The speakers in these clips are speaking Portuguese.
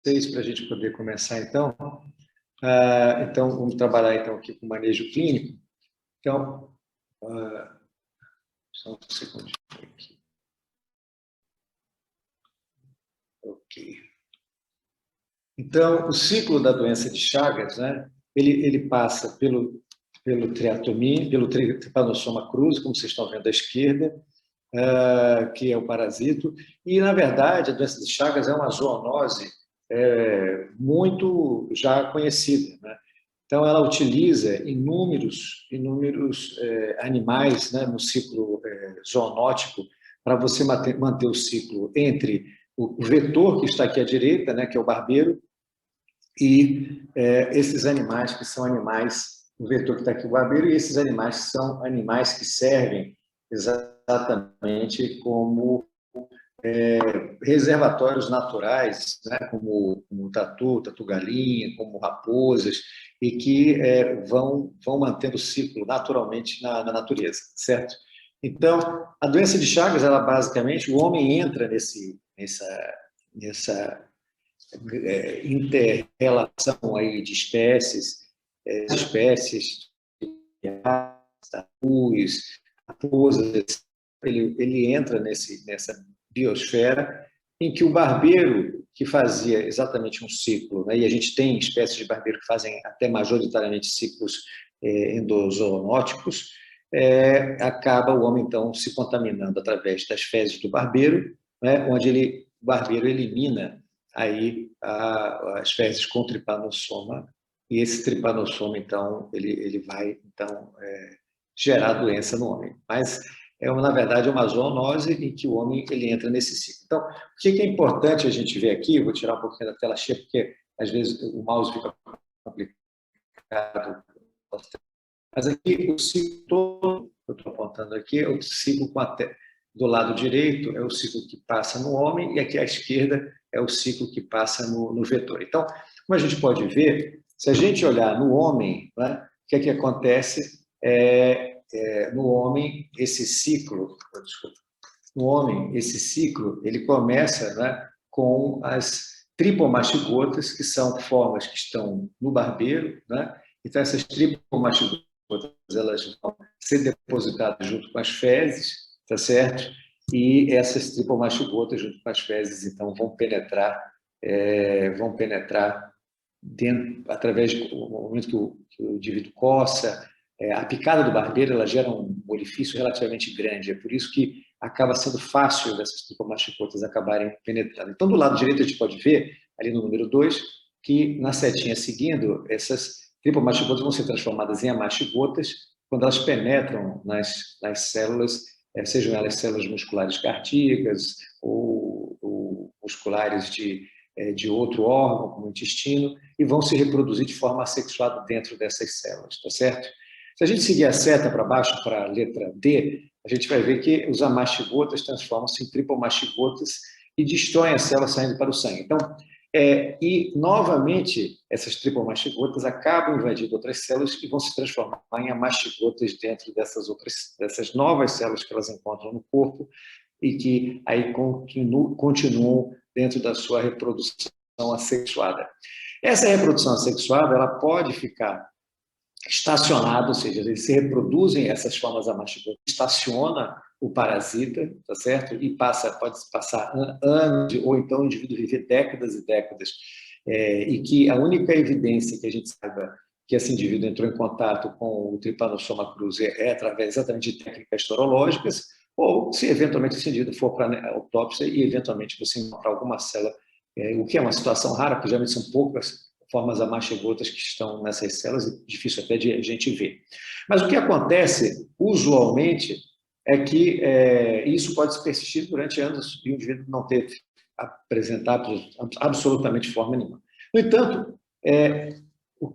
para a gente poder começar, então. Então, vamos trabalhar então aqui com manejo clínico. Então, só um segundinho aqui. Ok. Então, o ciclo da doença de Chagas, né, ele passa pelo triatomia, pelo tripanossoma cruzi, como vocês estão vendo à esquerda, que é o parasito, e, na verdade, a doença de Chagas é uma zoonose muito já conhecida, né? Então, ela utiliza inúmeros animais, né, no ciclo zoonótico para você manter o ciclo entre o vetor que está aqui à direita, né, que é o barbeiro, e esses animais que são animais, o vetor que está aqui, o barbeiro, e esses animais são animais que servem exatamente como reservatórios naturais, né, como tatu-galinha, como raposas, e que vão mantendo o ciclo naturalmente na natureza, certo? Então, a doença de Chagas, ela basicamente, o homem entra nessa inter-relação aí de espécies de tatus, raposas, ele entra nessa biosfera em que o barbeiro, que fazia exatamente um ciclo, né, e a gente tem espécies de barbeiro que fazem até majoritariamente ciclos endozoonóticos, acaba o homem, então, se contaminando através das fezes do barbeiro, né, onde o barbeiro elimina aí as fezes com tripanossoma, e esse tripanossoma, então, ele vai, então, gerar doença no homem. Mas na verdade, uma zoonose em que o homem ele entra nesse ciclo. Então, o que é importante a gente ver aqui, vou tirar um pouquinho da tela cheia, porque às vezes o mouse fica complicado, mas aqui o ciclo todo, eu estou apontando aqui, é o ciclo do lado direito é o ciclo que passa no homem, e aqui à esquerda é o ciclo que passa no vetor. Então, como a gente pode ver, se a gente olhar no homem, né, o que é que acontece no homem, esse ciclo, no homem, esse ciclo, ele começa, né, com as tripomastigotas, que são formas que estão no barbeiro, né? Então, essas tripomastigotas, elas vão ser depositadas junto com as fezes, tá certo? E essas tripomastigotas, junto com as fezes, então, vão penetrar dentro, através do momento que o indivíduo coça. A picada do barbeiro, ela gera um orifício relativamente grande, é por isso que acaba sendo fácil dessas tripomastigotas acabarem penetrando. Então, do lado direito, a gente pode ver, ali no número 2, que na setinha seguindo, essas tripomastigotas vão ser transformadas em amastigotas quando elas penetram nas células, sejam elas células musculares cardíacas ou musculares de outro órgão, como o intestino, e vão se reproduzir de forma assexuada dentro dessas células, tá certo? Se a gente seguir a seta para baixo, para a letra D, a gente vai ver que os amastigotas transformam-se em tripomastigotas e destroem a célula saindo para o sangue. Então, e novamente, essas tripomastigotas acabam invadindo outras células e vão se transformar em amastigotas dentro dessas novas células que elas encontram no corpo e que aí continuam dentro da sua reprodução assexuada. Essa reprodução assexuada, ela pode ficar estacionado, ou seja, eles se reproduzem, essas formas amastigotas, estaciona o parasita, tá certo? E pode passar anos, ou então o indivíduo viver décadas e décadas, e que a única evidência que a gente saiba que esse indivíduo entrou em contato com o tripanossoma cruzi é através exatamente de técnicas sorológicas, ou se eventualmente esse indivíduo for para a autópsia e eventualmente você encontrar alguma célula, o que é uma situação rara, porque geralmente são poucas formas amastigotas que estão nessas células, e difícil até de a gente ver. Mas o que acontece, usualmente, é que isso pode se persistir durante anos e o indivíduo não ter apresentado absolutamente forma nenhuma. No entanto,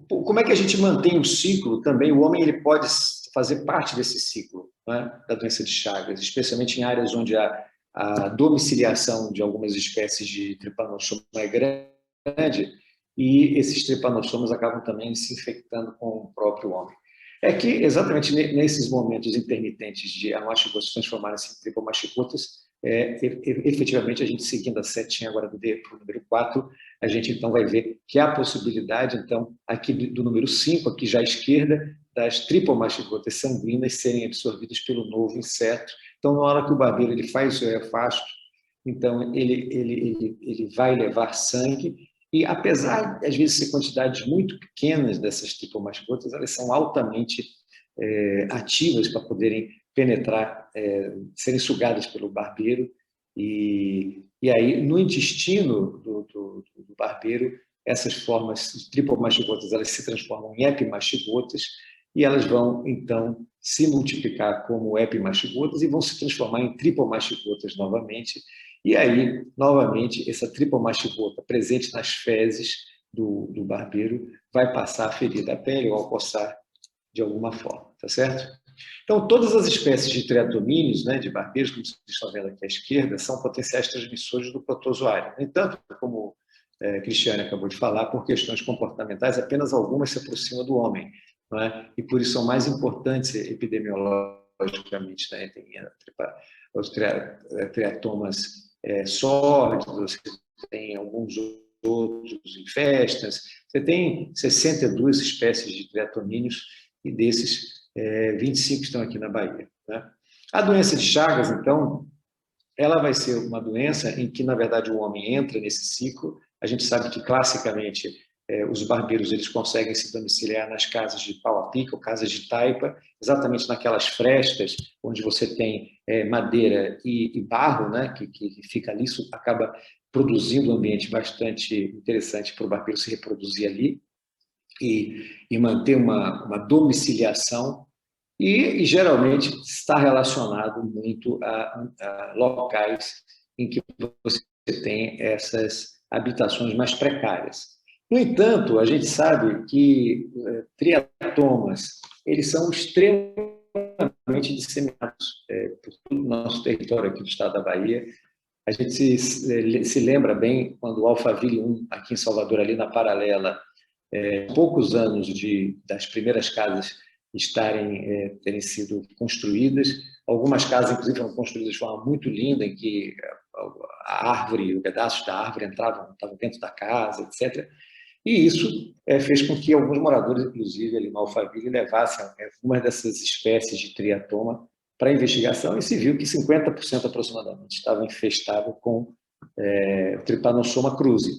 como é que a gente mantém o ciclo também? O homem ele pode fazer parte desse ciclo, né, da doença de Chagas, especialmente em áreas onde a domiciliação de algumas espécies de tripanossoma é grande, e esses tripanossomas acabam também se infectando com o próprio homem. É que, exatamente nesses momentos intermitentes de amastigotas transformarem-se em tripomastigotas, efetivamente, a gente seguindo a setinha agora para o número 4, a gente então vai ver que há a possibilidade, então, aqui do número 5, aqui já à esquerda, das tripomastigotas sanguíneas serem absorvidas pelo novo inseto. Então, na hora que o barbeiro ele faz o seu refasto, então ele vai levar sangue, e apesar, às vezes, ser quantidades muito pequenas dessas tripomastigotas, elas são altamente ativas para poderem penetrar, serem sugadas pelo barbeiro, e aí, no intestino do barbeiro, essas formas de tripomastigotas, elas se transformam em epimastigotas, e elas vão, então, se multiplicar como epimastigotas e vão se transformar em tripomastigotas novamente. E aí, novamente, essa tripomastigota presente nas fezes do barbeiro vai passar a ferir da pele ou ao coçar de alguma forma, tá certo? Então, todas as espécies de triatomíneos, né, de barbeiros, como vocês estão vendo aqui à esquerda, são potenciais transmissores do protozoário. No entanto, como Cristiane acabou de falar, por questões comportamentais, apenas algumas se aproximam do homem, não é? E por isso são mais importantes epidemiologicamente, né? Tem os triatomas sórdidos, você tem alguns outros infestas, você tem 62 espécies de triatomíneos, e desses 25 estão aqui na Bahia, né? A doença de Chagas, então, ela vai ser uma doença em que, na verdade, o homem entra nesse ciclo. A gente sabe que, classicamente, os barbeiros eles conseguem se domiciliar nas casas de pau a pica ou casas de taipa, exatamente naquelas frestas onde você tem madeira e barro, né, que fica ali, isso acaba produzindo um ambiente bastante interessante para o barbeiro se reproduzir ali e manter uma domiciliação, e geralmente está relacionado muito a locais em que você tem essas habitações mais precárias. No entanto, a gente sabe que triatomas, eles são extremamente disseminados por todo o nosso território aqui do estado da Bahia. A gente se lembra bem quando o Alphaville 1, aqui em Salvador, ali na Paralela, poucos anos das primeiras casas terem sido construídas. Algumas casas, inclusive, foram construídas de forma muito linda, em que a árvore, o pedaço da árvore estavam dentro da casa, etc. E isso fez com que alguns moradores, inclusive, ali no Alphaville, levassem algumas dessas espécies de triatoma para investigação, e se viu que 50% aproximadamente estava infestado com o Trypanosoma cruzi.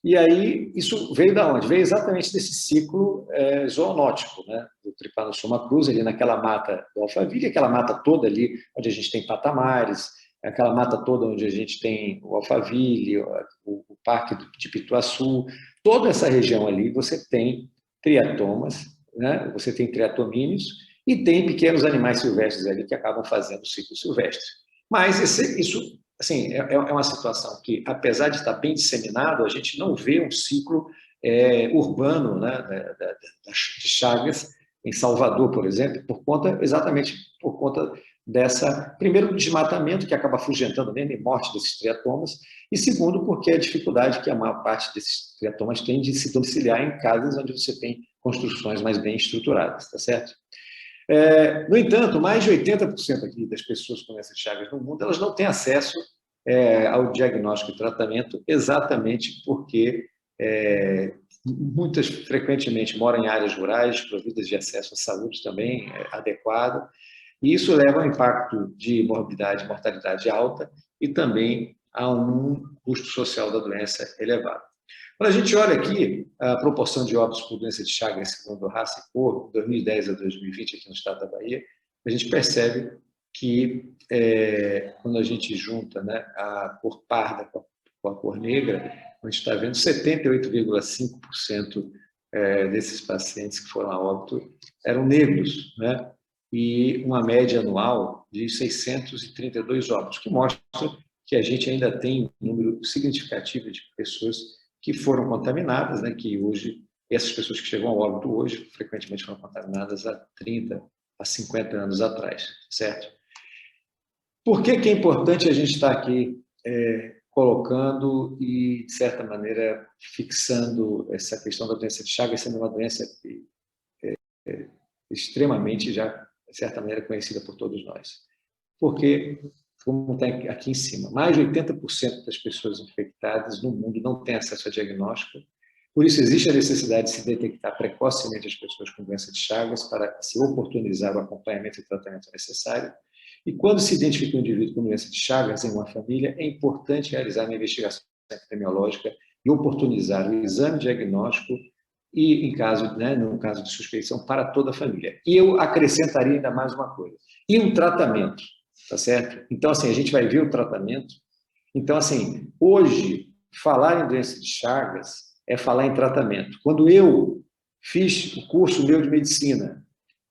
E aí, isso veio da onde? Veio exatamente desse ciclo zoonótico, né? Do Trypanosoma cruzi, ali naquela mata do Alphaville, aquela mata toda ali onde a gente tem patamares, aquela mata toda onde a gente tem o Alphaville, o Parque de Pituaçu, toda essa região ali você tem triatomas, né? Você tem triatomíneos e tem pequenos animais silvestres ali que acabam fazendo o ciclo silvestre. Mas isso assim, é uma situação que, apesar de estar bem disseminado, a gente não vê um ciclo urbano, né, de Chagas em Salvador, por exemplo, exatamente por conta primeiro, do desmatamento, que acaba afugentando mesmo e morte desses triatomas, e segundo, porque a dificuldade que a maior parte desses triatomas tem de se domiciliar em casas onde você tem construções mais bem estruturadas, tá certo? No entanto, mais de 80% aqui das pessoas com doença de Chagas no mundo, elas não têm acesso ao diagnóstico e tratamento, exatamente porque muitas frequentemente moram em áreas rurais, providas de acesso à saúde também adequado, e isso leva a um impacto de morbidade e mortalidade alta e também a um custo social da doença elevado. Quando a gente olha aqui a proporção de óbitos por doença de Chagas segundo raça e cor, 2010 a 2020 aqui no estado da Bahia, a gente percebe que quando a gente junta, né, a cor parda com a cor negra, a gente está vendo 78,5% desses pacientes que foram a óbito eram negros, né? E uma média anual de 632 óbitos, que mostra que a gente ainda tem um número significativo de pessoas que foram contaminadas, né, que hoje, essas pessoas que chegam ao óbito hoje, frequentemente foram contaminadas há 30, há 50 anos atrás, certo? Por que é importante a gente estar aqui colocando e, de certa maneira, fixando essa questão da doença de Chagas sendo uma doença extremamente, já, de certa maneira, conhecida por todos nós? Porque como está aqui em cima, mais de 80% das pessoas infectadas no mundo não têm acesso a diagnóstico. Por isso, existe a necessidade de se detectar precocemente as pessoas com doença de Chagas para se oportunizar o acompanhamento e tratamento necessário. E quando se identifica um indivíduo com doença de Chagas em uma família, é importante realizar uma investigação epidemiológica e oportunizar o exame diagnóstico e, em caso, né, no caso de suspeição, para toda a família. E eu acrescentaria ainda mais uma coisa. E um tratamento, tá certo? Então, assim, a gente vai ver o tratamento. Então, assim, hoje, falar em doença de Chagas é falar em tratamento. Quando eu fiz o curso meu de medicina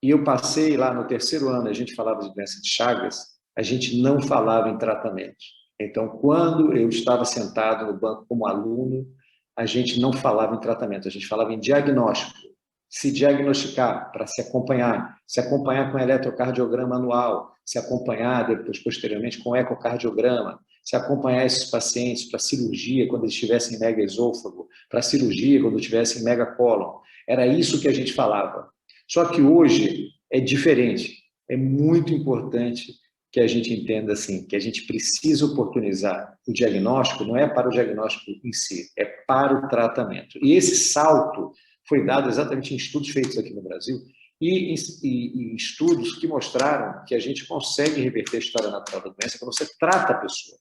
e eu passei lá no terceiro ano, a gente falava de doença de Chagas, a gente não falava em tratamento. Então, quando eu estava sentado no banco como aluno, a gente não falava em tratamento, a gente falava em diagnóstico. Se diagnosticar para se acompanhar com eletrocardiograma anual, se acompanhar depois, posteriormente, com ecocardiograma, se acompanhar esses pacientes para cirurgia quando eles estivessem em mega esôfago, para cirurgia quando estivessem em mega cólon. Era isso que a gente falava. Só que hoje é diferente. É muito importante que a gente entenda assim, que a gente precisa oportunizar o diagnóstico, não é para o diagnóstico em si, é para o tratamento. E esse salto foi dado exatamente em estudos feitos aqui no Brasil e em estudos que mostraram que a gente consegue reverter a história natural da doença quando você trata a pessoa.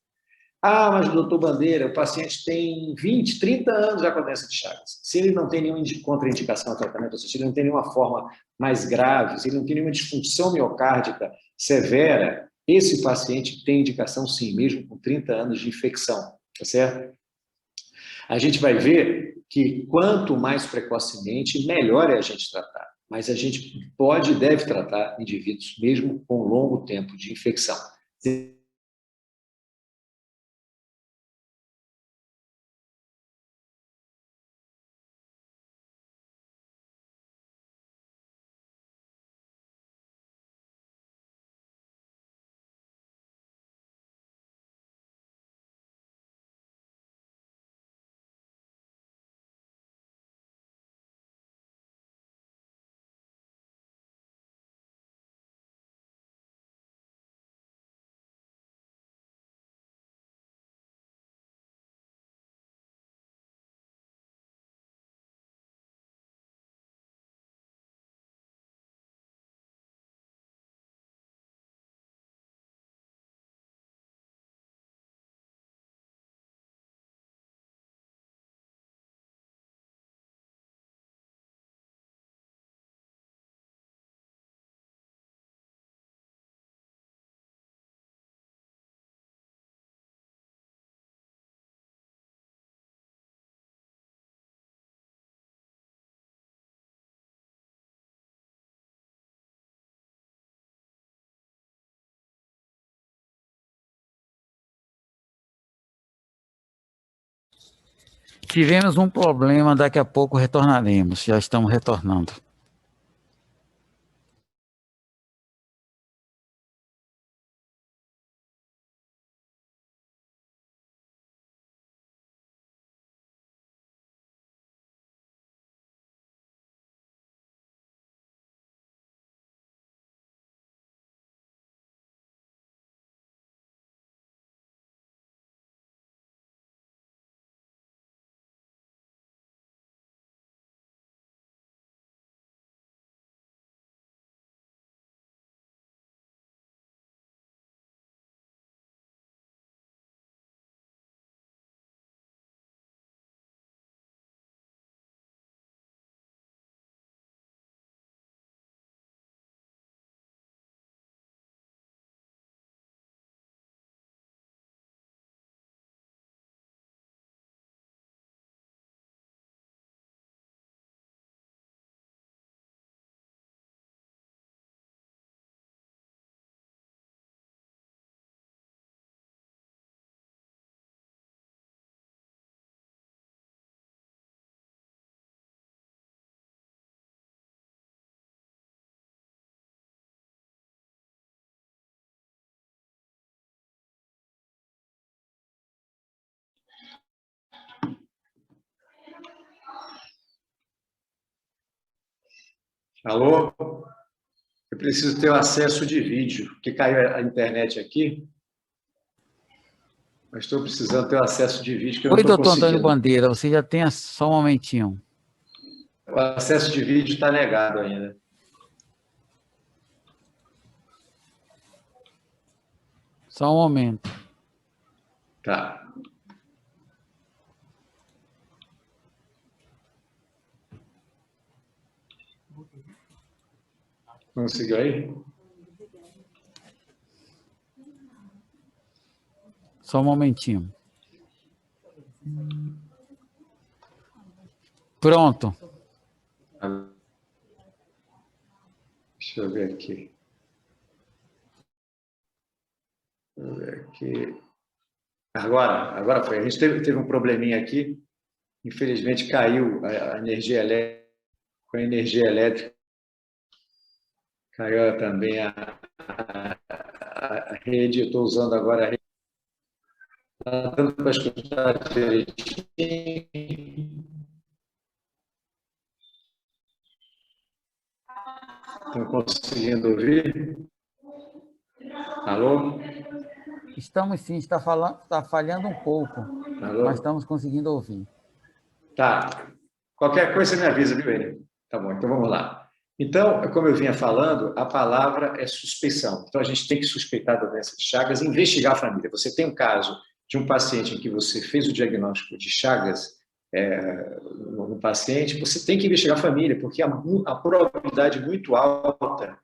Ah, mas doutor Bandeira, o paciente tem 20, 30 anos já com a doença de Chagas. Se ele não tem nenhuma contraindicação ao tratamento, ou seja, se ele não tem nenhuma forma mais grave, se ele não tem nenhuma disfunção miocárdica severa, esse paciente tem indicação sim, mesmo com 30 anos de infecção, tá certo? A gente vai ver que quanto mais precocemente, melhor é a gente tratar. Mas a gente pode e deve tratar indivíduos mesmo com longo tempo de infecção. Tivemos um problema, daqui a pouco retornaremos. Já estamos retornando. Alô? Eu preciso ter o acesso de vídeo, porque caiu a internet aqui. Mas estou precisando ter o acesso de vídeo que eu não Oi, estou doutor Antônio conseguindo. Bandeira, você já tem só um momentinho. O acesso de vídeo está negado ainda. Só um momento. Tá. Conseguiu aí? Só um momentinho. Pronto. Deixa eu ver aqui. Deixa eu ver aqui. Agora foi. A gente teve um probleminha aqui. Infelizmente caiu a energia elétrica. Com a energia elétrica caiu também a rede. Eu estou usando agora a rede. Está dando para escutar direitinho. Estão conseguindo ouvir? Alô? Estamos sim, está falhando um pouco, Alô? mas estamos conseguindo ouvir. Tá. Qualquer coisa você me avisa, viu, ele? Tá bom, então vamos lá. Então, como eu vinha falando, a palavra é suspeição. Então, a gente tem que suspeitar da doença de Chagas e investigar a família. Você tem um caso de um paciente em que você fez o diagnóstico de Chagas no paciente, você tem que investigar a família, porque há a probabilidade muito alta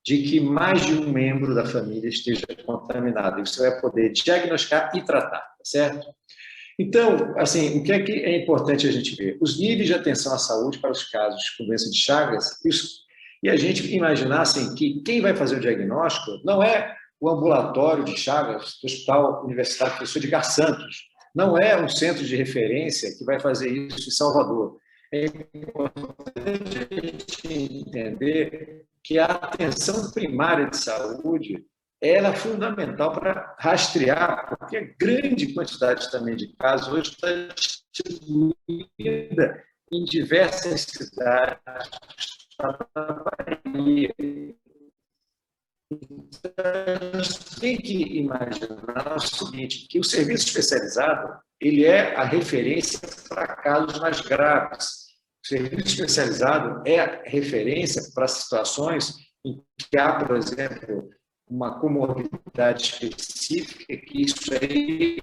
de que mais de um membro da família esteja contaminado. E você vai poder diagnosticar e tratar, tá certo? Então, assim, o que é importante a gente ver? Os níveis de atenção à saúde para os casos com doença de Chagas e a gente imaginar assim, que quem vai fazer o diagnóstico não é o ambulatório de Chagas do Hospital Universitário Professor Edgar Santos, não é um centro de referência que vai fazer isso em Salvador. É importante a gente entender que a atenção primária de saúde ela é fundamental para rastrear, porque a grande quantidade também de casos hoje está distribuída em diversas cidades da Bahia. Então, a gente tem que imaginar o seguinte, que o serviço especializado ele é a referência para casos mais graves. O serviço especializado é a referência para situações em que há, por exemplo, uma comorbidade específica, que isso aí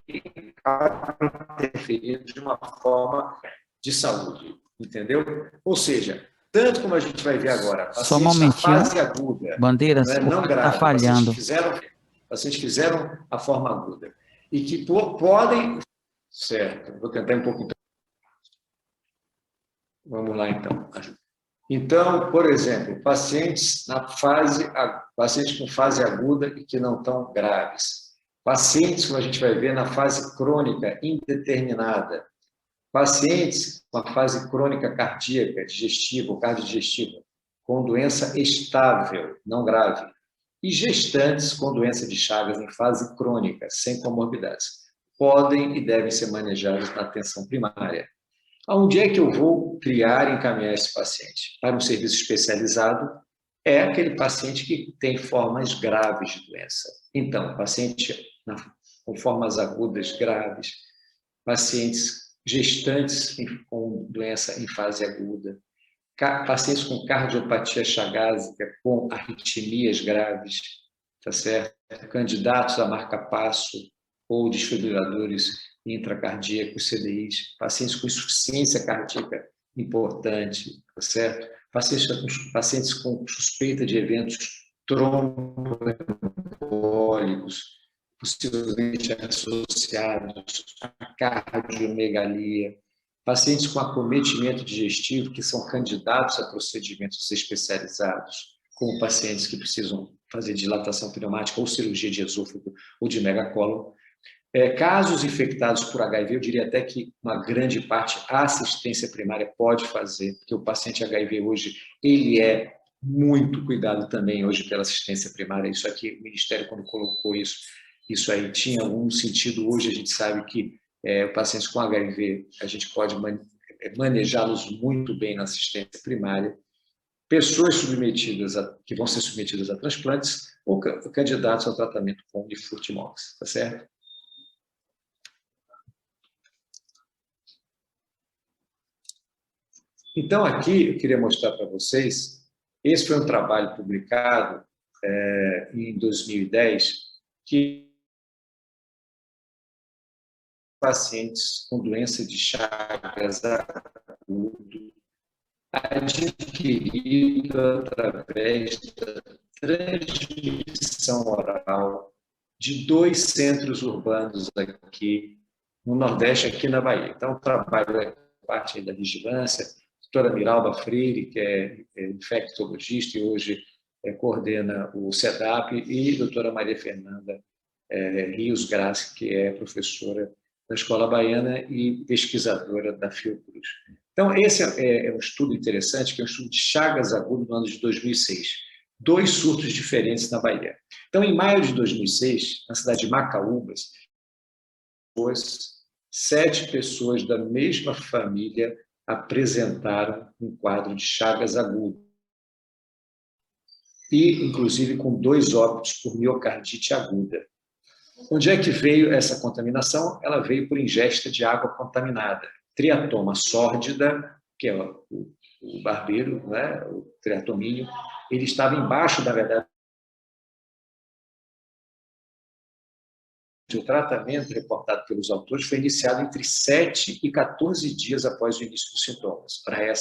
acaba interferindo de uma forma de saúde, entendeu? Ou seja, tanto como a gente vai ver agora, Só um pacientes na momentinho. fase aguda, Bandeira, não está grave, falhando. pacientes fizeram a forma aguda, e que podem... Certo, vou tentar um pouco... Vamos lá, então. Então, por exemplo, pacientes com fase aguda e que não estão graves. Pacientes, como a gente vai ver, na fase crônica indeterminada. Pacientes com a fase crônica cardíaca, digestiva ou cardiodigestiva, com doença estável, não grave. E gestantes com doença de Chagas em fase crônica, sem comorbidades. Podem e devem ser manejados na atenção primária. Onde é que eu vou criar e encaminhar esse paciente? Para um serviço especializado, é aquele paciente que tem formas graves de doença. Então, paciente com formas agudas graves, pacientes gestantes com doença em fase aguda, pacientes com cardiopatia chagásica, com arritmias graves, tá certo? Candidatos a marca-passo ou desfibriladores intracardíacos, CDIs, pacientes com insuficiência cardíaca importante, tá certo? Pacientes com suspeita de eventos tromboembólicos, possivelmente associados à cardiomegalia, pacientes com acometimento digestivo, que são candidatos a procedimentos especializados, como pacientes que precisam fazer dilatação pneumática ou cirurgia de esôfago ou de megacólon. Casos infectados por HIV, eu diria até que uma grande parte a assistência primária pode fazer, porque o paciente HIV hoje, ele é muito cuidado também hoje pela assistência primária. Isso aqui, o Ministério, quando colocou isso aí tinha algum sentido. Hoje a gente sabe que pacientes com HIV, a gente pode manejá-los muito bem na assistência primária. Pessoas que vão ser submetidas a transplantes ou candidatos ao tratamento com Nifurtimox, tá certo? Então, aqui eu queria mostrar para vocês, esse foi um trabalho publicado em 2010, que pacientes com doença de Chagas agudo, adquirido através da transmissão oral de 2 centros urbanos aqui no Nordeste, aqui na Bahia. Então, o trabalho é parte da vigilância. A doutora Miralba Freire, que é infectologista e hoje coordena o CEDAP, e a doutora Maria Fernanda Rios Graça, que é professora da Escola Baiana e pesquisadora da Fiocruz. Então, esse é um estudo interessante, que é um estudo de Chagas agudo no ano de 2006. 2 surtos diferentes na Bahia. Então, em maio de 2006, na cidade de Macaúbas, 7 pessoas da mesma família apresentaram um quadro de Chagas agudo. E, inclusive, com 2 óbitos por miocardite aguda. Onde é que veio essa contaminação? Ela veio por ingesta de água contaminada. Triatoma sórdida, que é o barbeiro, né? O triatomínio, ele estava embaixo, na verdade, o tratamento reportado pelos autores foi iniciado entre 7 e 14 dias após o início dos sintomas, para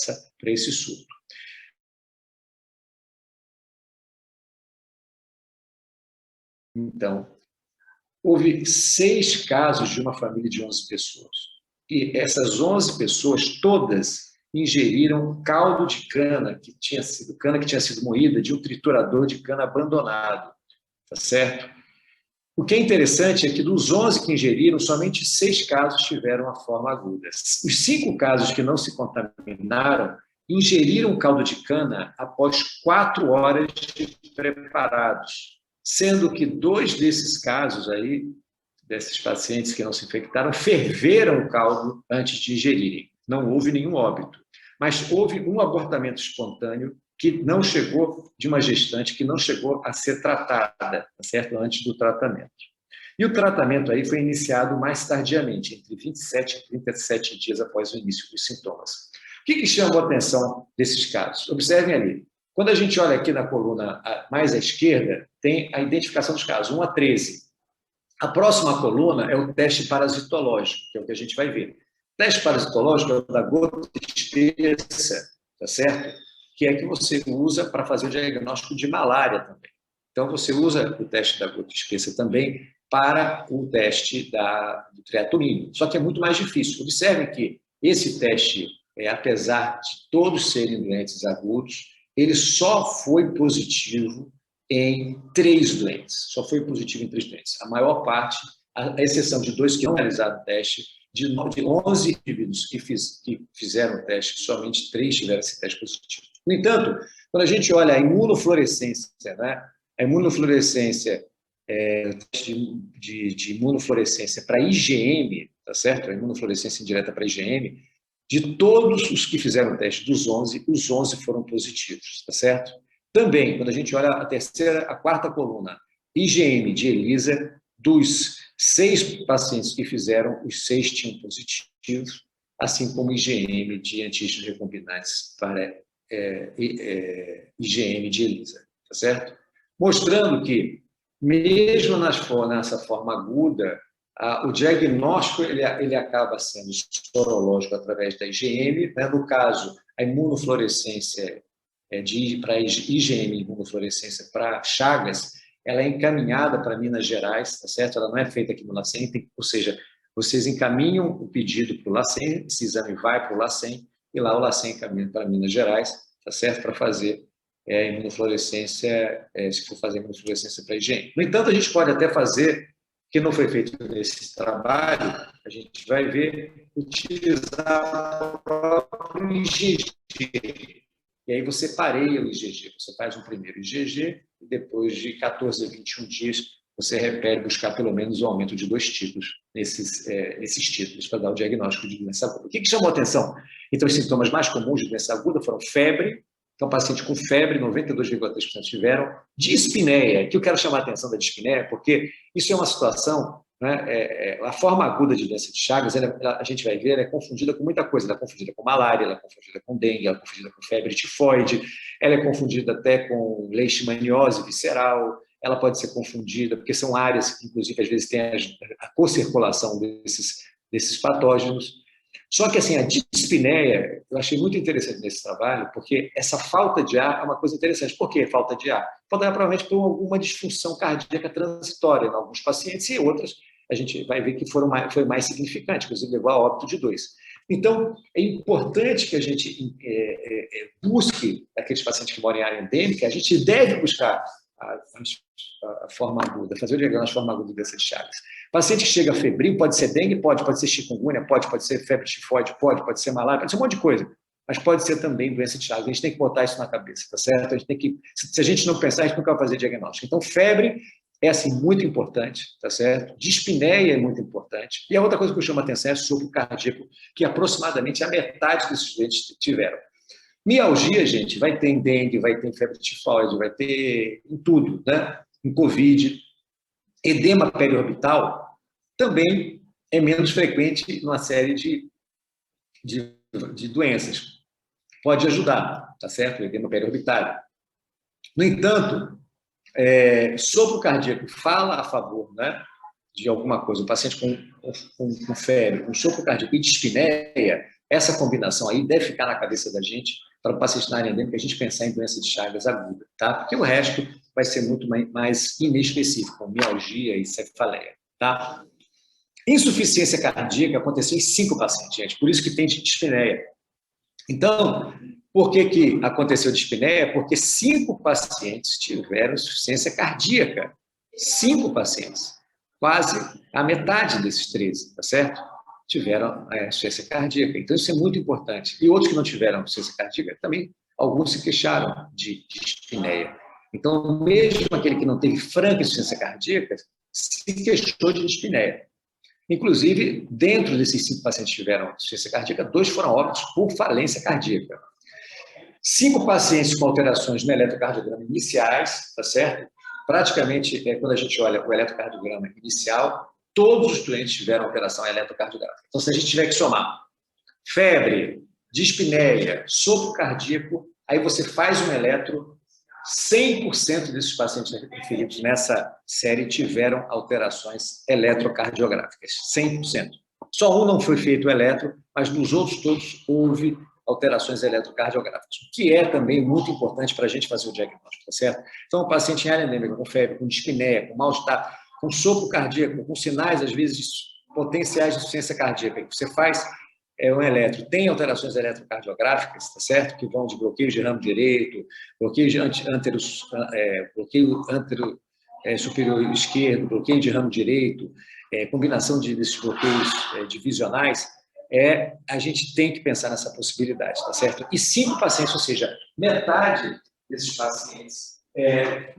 esse surto. Então, houve 6 casos de uma família de 11 pessoas. E essas 11 pessoas, todas ingeriram caldo de cana que tinha sido moída de um triturador de cana abandonado. Tá certo? O que é interessante é que dos 11 que ingeriram, somente 6 casos tiveram a forma aguda. Os 5 casos que não se contaminaram ingeriram caldo de cana após 4 horas de preparados, sendo que 2 desses casos aí, desses pacientes que não se infectaram, ferveram o caldo antes de ingerirem. Não houve nenhum óbito, mas houve um abortamento espontâneo que não chegou, de uma gestante que não chegou a ser tratada, tá certo? Antes do tratamento. E o tratamento aí foi iniciado mais tardiamente, entre 27 e 37 dias após o início dos sintomas. O que chamou a atenção desses casos? Observem ali. Quando a gente olha aqui na coluna mais à esquerda, tem a identificação dos casos, 1 a 13. A próxima coluna é o teste parasitológico, que é o que a gente vai ver. O teste parasitológico é o da gota espessa, tá certo? Que é que você usa para fazer o diagnóstico de malária também. Então, você usa o teste da gota espessa também para o teste do triatomínio. Só que é muito mais difícil. Observe que esse teste, apesar de todos serem doentes agudos, ele só foi positivo em 3 doentes. Só foi positivo em 3 doentes. A maior parte, a exceção de 2 que não realizaram o teste, de 11 indivíduos que fizeram o teste, somente 3 tiveram esse teste positivo. No entanto, quando a gente olha a imunofluorescência, né? A imunofluorescência, de imunofluorescência para IgM, tá certo? A imunofluorescência indireta para IgM, de todos os que fizeram o teste dos 11, os 11 foram positivos, tá certo? Também, quando a gente olha a 4ª coluna, IgM de ELISA, dos 6 pacientes que fizeram, os 6 tinham positivos, assim como IgM de antígenos recombinantes para IgM de ELISA, tá certo? Mostrando que, mesmo nessa forma aguda, o diagnóstico ele acaba sendo sorológico através da IgM, né? No caso, a imunofluorescência para IgM, imunofluorescência para Chagas, ela é encaminhada para Minas Gerais, tá certo? Ela não é feita aqui no LACEN, ou seja, vocês encaminham o pedido para o LACEN, esse exame vai para o LACEN, e lá o LACEN encaminha para Minas Gerais, tá certo? Para fazer imunofluorescência, se for fazer imunofluorescência para IgM. No entanto, a gente pode até fazer, que não foi feito nesse trabalho, a gente vai ver, utilizar o próprio IgG. E aí você pareia o IgG, você faz um primeiro IgG, e depois de 14 a 21 dias, você repete buscar pelo menos um aumento de 2 títulos nesses títulos, para dar o diagnóstico de doença aguda. O que chamou a atenção? Então, os sintomas mais comuns de doença aguda foram febre. Então, paciente com febre, 92,3% tiveram. Dispneia, que eu quero chamar a atenção da dispneia, porque isso é uma situação né? A forma aguda de doença de Chagas, a gente vai ver, ela é confundida com muita coisa. Ela é confundida com malária, ela é confundida com dengue, ela é confundida com febre tifoide, ela é confundida até com leishmaniose visceral, ela pode ser confundida, porque são áreas que, inclusive, às vezes tem a co-circulação desses patógenos. Só que, assim, a dispneia, eu achei muito interessante nesse trabalho, porque essa falta de ar é uma coisa interessante. Por que falta de ar? Falta de ar, provavelmente, por alguma disfunção cardíaca transitória em alguns pacientes, e outras a gente vai ver que foi mais significante, inclusive levou a óbito de 2. Então, é importante que a gente busque aqueles pacientes que moram em área endêmica, a gente deve buscar a forma aguda, fazer o diagnóstico de forma aguda de doença de Chagas. Paciente que chega febril, pode ser dengue, pode ser chikungunya, pode ser febre tifoide, pode ser malária, pode ser um monte de coisa, mas pode ser também doença de Chagas. A gente tem que botar isso na cabeça, tá certo? A gente tem que, se a gente não pensar, a gente nunca vai fazer diagnóstico. Então, febre é, assim, muito importante, tá certo? Dispneia é muito importante. E a outra coisa que eu chamo a atenção é o sopro cardíaco, que aproximadamente a metade desses doentes tiveram. Mialgia, gente, vai ter em dengue, vai ter em febre tifoide, vai ter em tudo, né? Em Covid. Edema periorbital também é menos frequente numa série de doenças. Pode ajudar, tá certo? O edema periorbitário. No entanto, sopro cardíaco fala a favor, né, de alguma coisa. O paciente com febre, com sopro cardíaco e dispneia, essa combinação aí deve ficar na cabeça da gente para o paciente na área endêmica a gente pensar em doença de Chagas aguda, tá? Porque o resto vai ser muito mais inespecífico, como mialgia e cefaleia, tá? Insuficiência cardíaca aconteceu em 5 pacientes, gente, por isso que tem dispneia. Então, por que aconteceu dispneia? Porque 5 pacientes tiveram insuficiência cardíaca. 5 pacientes. Quase a metade desses 13, tá certo? Tiveram insuficiência cardíaca. Então, isso é muito importante. E outros que não tiveram insuficiência cardíaca, também, alguns se queixaram de dispneia. Então, mesmo aquele que não teve franca insuficiência cardíaca, se queixou de dispneia. Inclusive, dentro desses 5 pacientes que tiveram insuficiência cardíaca, 2 foram óbitos por falência cardíaca. 5 pacientes com alterações no eletrocardiograma iniciais, tá certo? Praticamente, quando a gente olha o eletrocardiograma inicial, todos os doentes tiveram alteração eletrocardiográfica. Então, se a gente tiver que somar febre, dispneia, sopro cardíaco, aí você faz um eletro, 100% desses pacientes referidos nessa série tiveram alterações eletrocardiográficas, 100%. Só um não foi feito o eletro, mas nos outros todos houve alterações eletrocardiográficas, o que é também muito importante para a gente fazer o diagnóstico, tá certo? Então, o paciente em área endêmica com febre, com dispneia, com mal-estar, com sopro cardíaco, com sinais, às vezes, potenciais de insuficiência cardíaca, que você faz um eletro, tem alterações eletrocardiográficas, tá certo? Que vão de bloqueio de ramo direito, bloqueio antero superior esquerdo, bloqueio de ramo direito, combinação desses bloqueios divisionais, a gente tem que pensar nessa possibilidade, tá certo? E 5 pacientes, ou seja, metade desses pacientes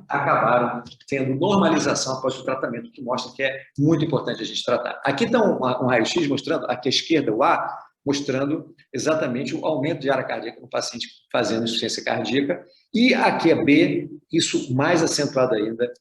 acabaram tendo normalização após o tratamento, que mostra que é muito importante a gente tratar. Aqui está um raio-x mostrando, aqui à esquerda, o A, mostrando exatamente o aumento de área cardíaca no paciente fazendo insuficiência cardíaca, e aqui é B, isso mais acentuado ainda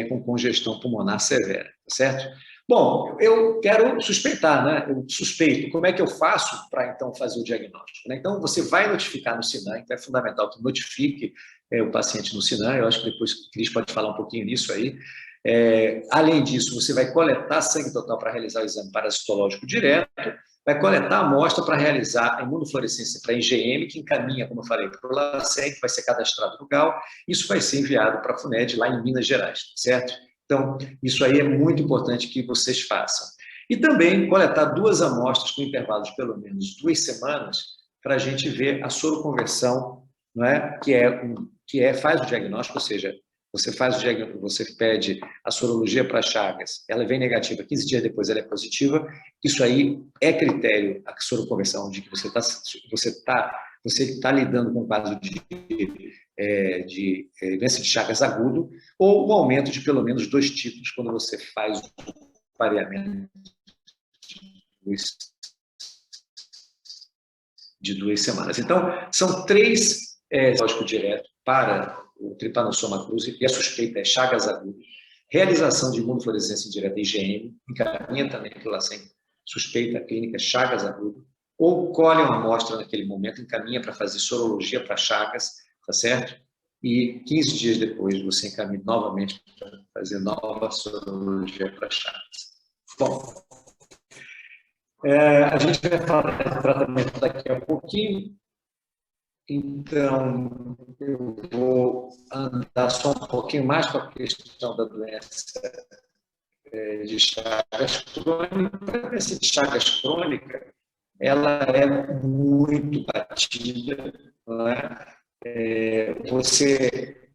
com congestão pulmonar severa, tá certo? Bom, eu quero suspeitar, né? Eu suspeito. Como é que eu faço para, então, fazer o diagnóstico? Né? Então, você vai notificar no SINAM, então é fundamental que notifique o paciente no SINAM, eu acho que depois o Cris pode falar um pouquinho nisso aí. Além disso, você vai coletar sangue total para realizar o exame parasitológico direto, vai coletar a amostra para realizar a imunofluorescência para IgM, que encaminha, como eu falei, para o LACEN, que vai ser cadastrado no GAL, isso vai ser enviado para a FUNED, lá em Minas Gerais, certo? Então, isso aí é muito importante que vocês façam. E também coletar 2 amostras com intervalos de pelo menos 2 semanas para a gente ver a soroconversão, não é? Que faz o diagnóstico, ou seja, você faz o diagnóstico, você pede a sorologia para Chagas, ela vem negativa, 15 dias depois ela é positiva, isso aí é critério, a soroconversão, de que você está lidando com um caso de doença de Chagas agudo, ou um aumento de pelo menos 2 títulos quando você faz o pareamento de 2 semanas. Então, são 3 diagnósticos direto para o Trypanosoma cruzi, e a suspeita é Chagas agudo. realização de imunofluorescência indireta IgM, encaminha também para o LACEN suspeita clínica Chagas agudo, ou colhe uma amostra naquele momento, encaminha para fazer sorologia para Chagas, tá certo? E 15 dias depois você encaminha novamente para fazer nova sorologia para Chagas. Bom, a gente vai falar do tratamento daqui a pouquinho, então eu vou andar só um pouquinho mais com a questão da doença de Chagas crônica. A doença de Chagas crônica, ela é muito batida, não é? Você,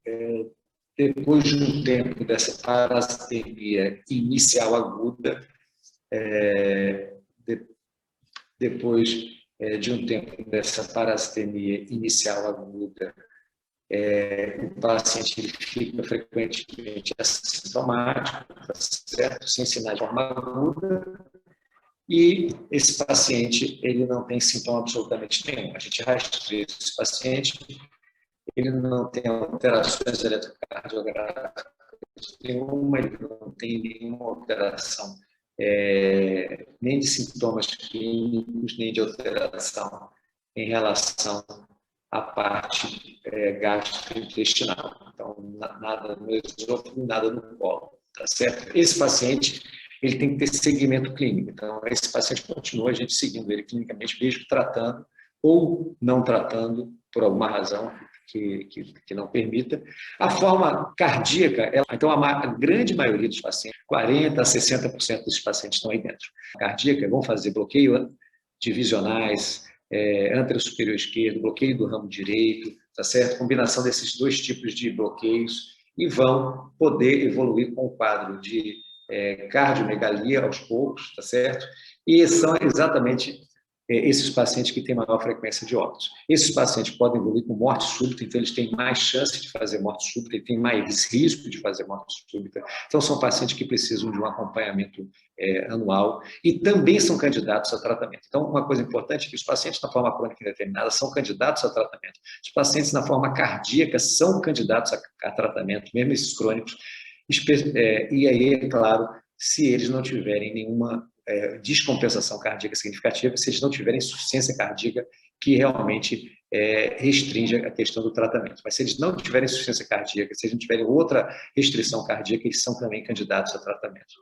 depois de um tempo dessa parasitemia inicial aguda, depois de um tempo dessa parasitemia inicial aguda, o paciente ele fica frequentemente assintomático, tá certo? Sem sinais de forma aguda, e esse paciente ele não tem sintoma absolutamente nenhum. A gente rastreia esse paciente, ele não tem alterações eletrocardiográficas nenhuma, ele não tem nenhuma alteração, nem de sintomas clínicos, nem de alteração em relação à parte gastrointestinal. Então, nada no esôfago, nada no colo, tá certo? Esse paciente ele tem que ter segmento clínico. Então, esse paciente continua a gente seguindo ele clinicamente, mesmo tratando ou não tratando por alguma razão que não permita. A forma cardíaca, então a grande maioria dos pacientes, 40% a 60% dos pacientes estão aí dentro. A cardíaca vão fazer bloqueio divisionais, antero superior esquerdo, bloqueio do ramo direito, tá certo? Combinação desses dois tipos de bloqueios e vão poder evoluir com o quadro de cardiomegalia aos poucos, tá certo? E são exatamente esses pacientes que têm maior frequência de óbitos. Esses pacientes podem evoluir com morte súbita, então eles têm mais chance de fazer morte súbita, eles têm mais risco de fazer morte súbita. Então são pacientes que precisam de um acompanhamento anual e também são candidatos a tratamento. Então uma coisa importante é que os pacientes na forma crônica indeterminada são candidatos a tratamento. Os pacientes na forma cardíaca são candidatos a tratamento, mesmo esses crônicos. E aí, é claro, se eles não tiverem nenhuma descompensação cardíaca significativa, se eles não tiverem insuficiência cardíaca que realmente restringe a questão do tratamento. Mas se eles não tiverem insuficiência cardíaca, se eles não tiverem outra restrição cardíaca, eles são também candidatos a tratamento.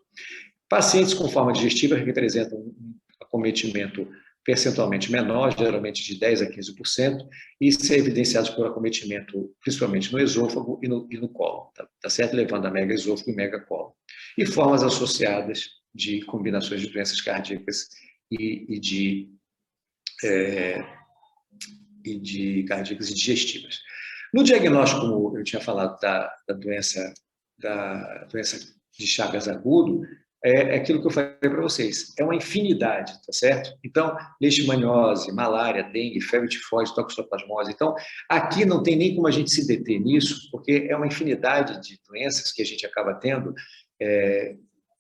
Pacientes com forma digestiva representam um acometimento percentualmente menor, geralmente de 10% a 15%, e ser evidenciados por acometimento, principalmente no esôfago e no colo, tá certo? Levando a megaesôfago e megacolo. E formas associadas de combinações de doenças cardíacas e de cardíacas e digestivas. No diagnóstico, como eu tinha falado da doença de Chagas agudo, é aquilo que eu falei para vocês, é uma infinidade, tá certo? Então, leishmaniose, malária, dengue, febre tifoide, toxoplasmose. Então, aqui não tem nem como a gente se deter nisso, porque é uma infinidade de doenças que a gente acaba tendo,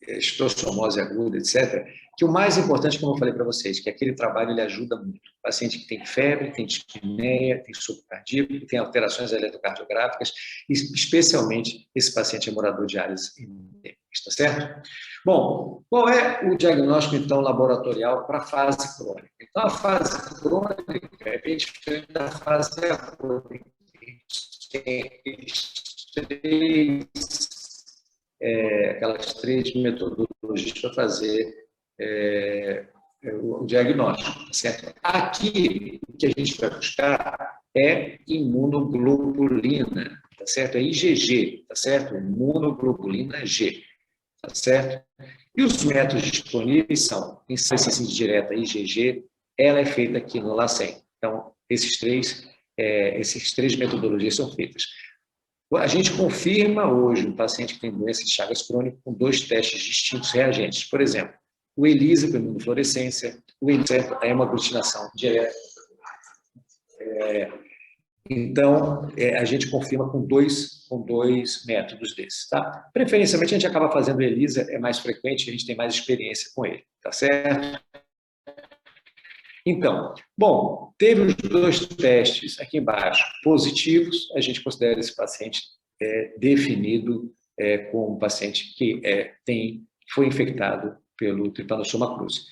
estrossomose aguda, etc., que o mais importante, como eu falei para vocês, que aquele trabalho ele ajuda muito. O paciente que tem febre, tem dispneia, tem sopro cardíaco, tem alterações eletrocardiográficas, e especialmente esse paciente é morador de áreas endêmicas, está certo? Bom, qual é o diagnóstico, então, laboratorial para a fase crônica? Então, a fase crônica é bem diferente da fase aguda. Tem aquelas três metodologias para fazer o diagnóstico, certo? Aqui, o que a gente vai buscar é imunoglobulina, tá certo? É IgG, tá certo? Imunoglobulina G, tá certo? E os métodos disponíveis são insuficiência direta IgG, ela é feita aqui no LACEN. Então, essas três metodologias são feitas. A gente confirma hoje um paciente que tem doença de Chagas crônica com 2 testes distintos reagentes. Por exemplo, o ELISA com imunofluorescência, o ELISA é uma aglutinação direta. Então, a gente confirma com dois métodos desses, tá? Preferencialmente, a gente acaba fazendo o ELISA, é mais frequente, a gente tem mais experiência com ele, tá certo? Então, bom, teve os 2 testes aqui embaixo positivos, a gente considera esse paciente definido com um paciente que foi infectado pelo Trypanosoma cruzi.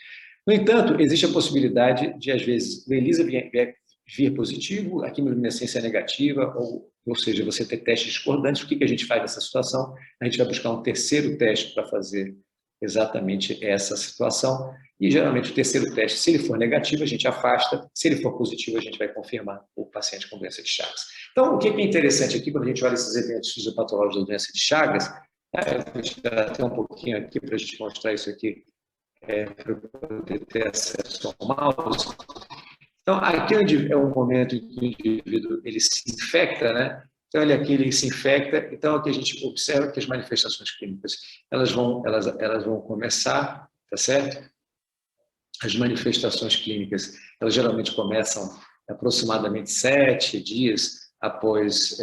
No entanto, existe a possibilidade de, às vezes, o ELISA vir positivo, a quimiluminescência negativa, ou seja, você ter testes discordantes. O que a gente faz nessa situação? A gente vai buscar um terceiro teste para fazer exatamente essa situação, e geralmente o terceiro teste, se ele for negativo, a gente afasta, se ele for positivo, a gente vai confirmar o paciente com doença de Chagas. Então, o que é interessante aqui, quando a gente olha esses eventos fisiopatológicos da doença de Chagas, vou tirar até um pouquinho aqui para a gente mostrar isso aqui, para poder ter acesso ao mouse. Então, aqui é um momento em que o indivíduo ele se infecta, né? Então, aqui ele se infecta. Então, aqui a gente observa que as manifestações clínicas elas vão começar, tá certo? As manifestações clínicas elas geralmente começam aproximadamente 7 dias após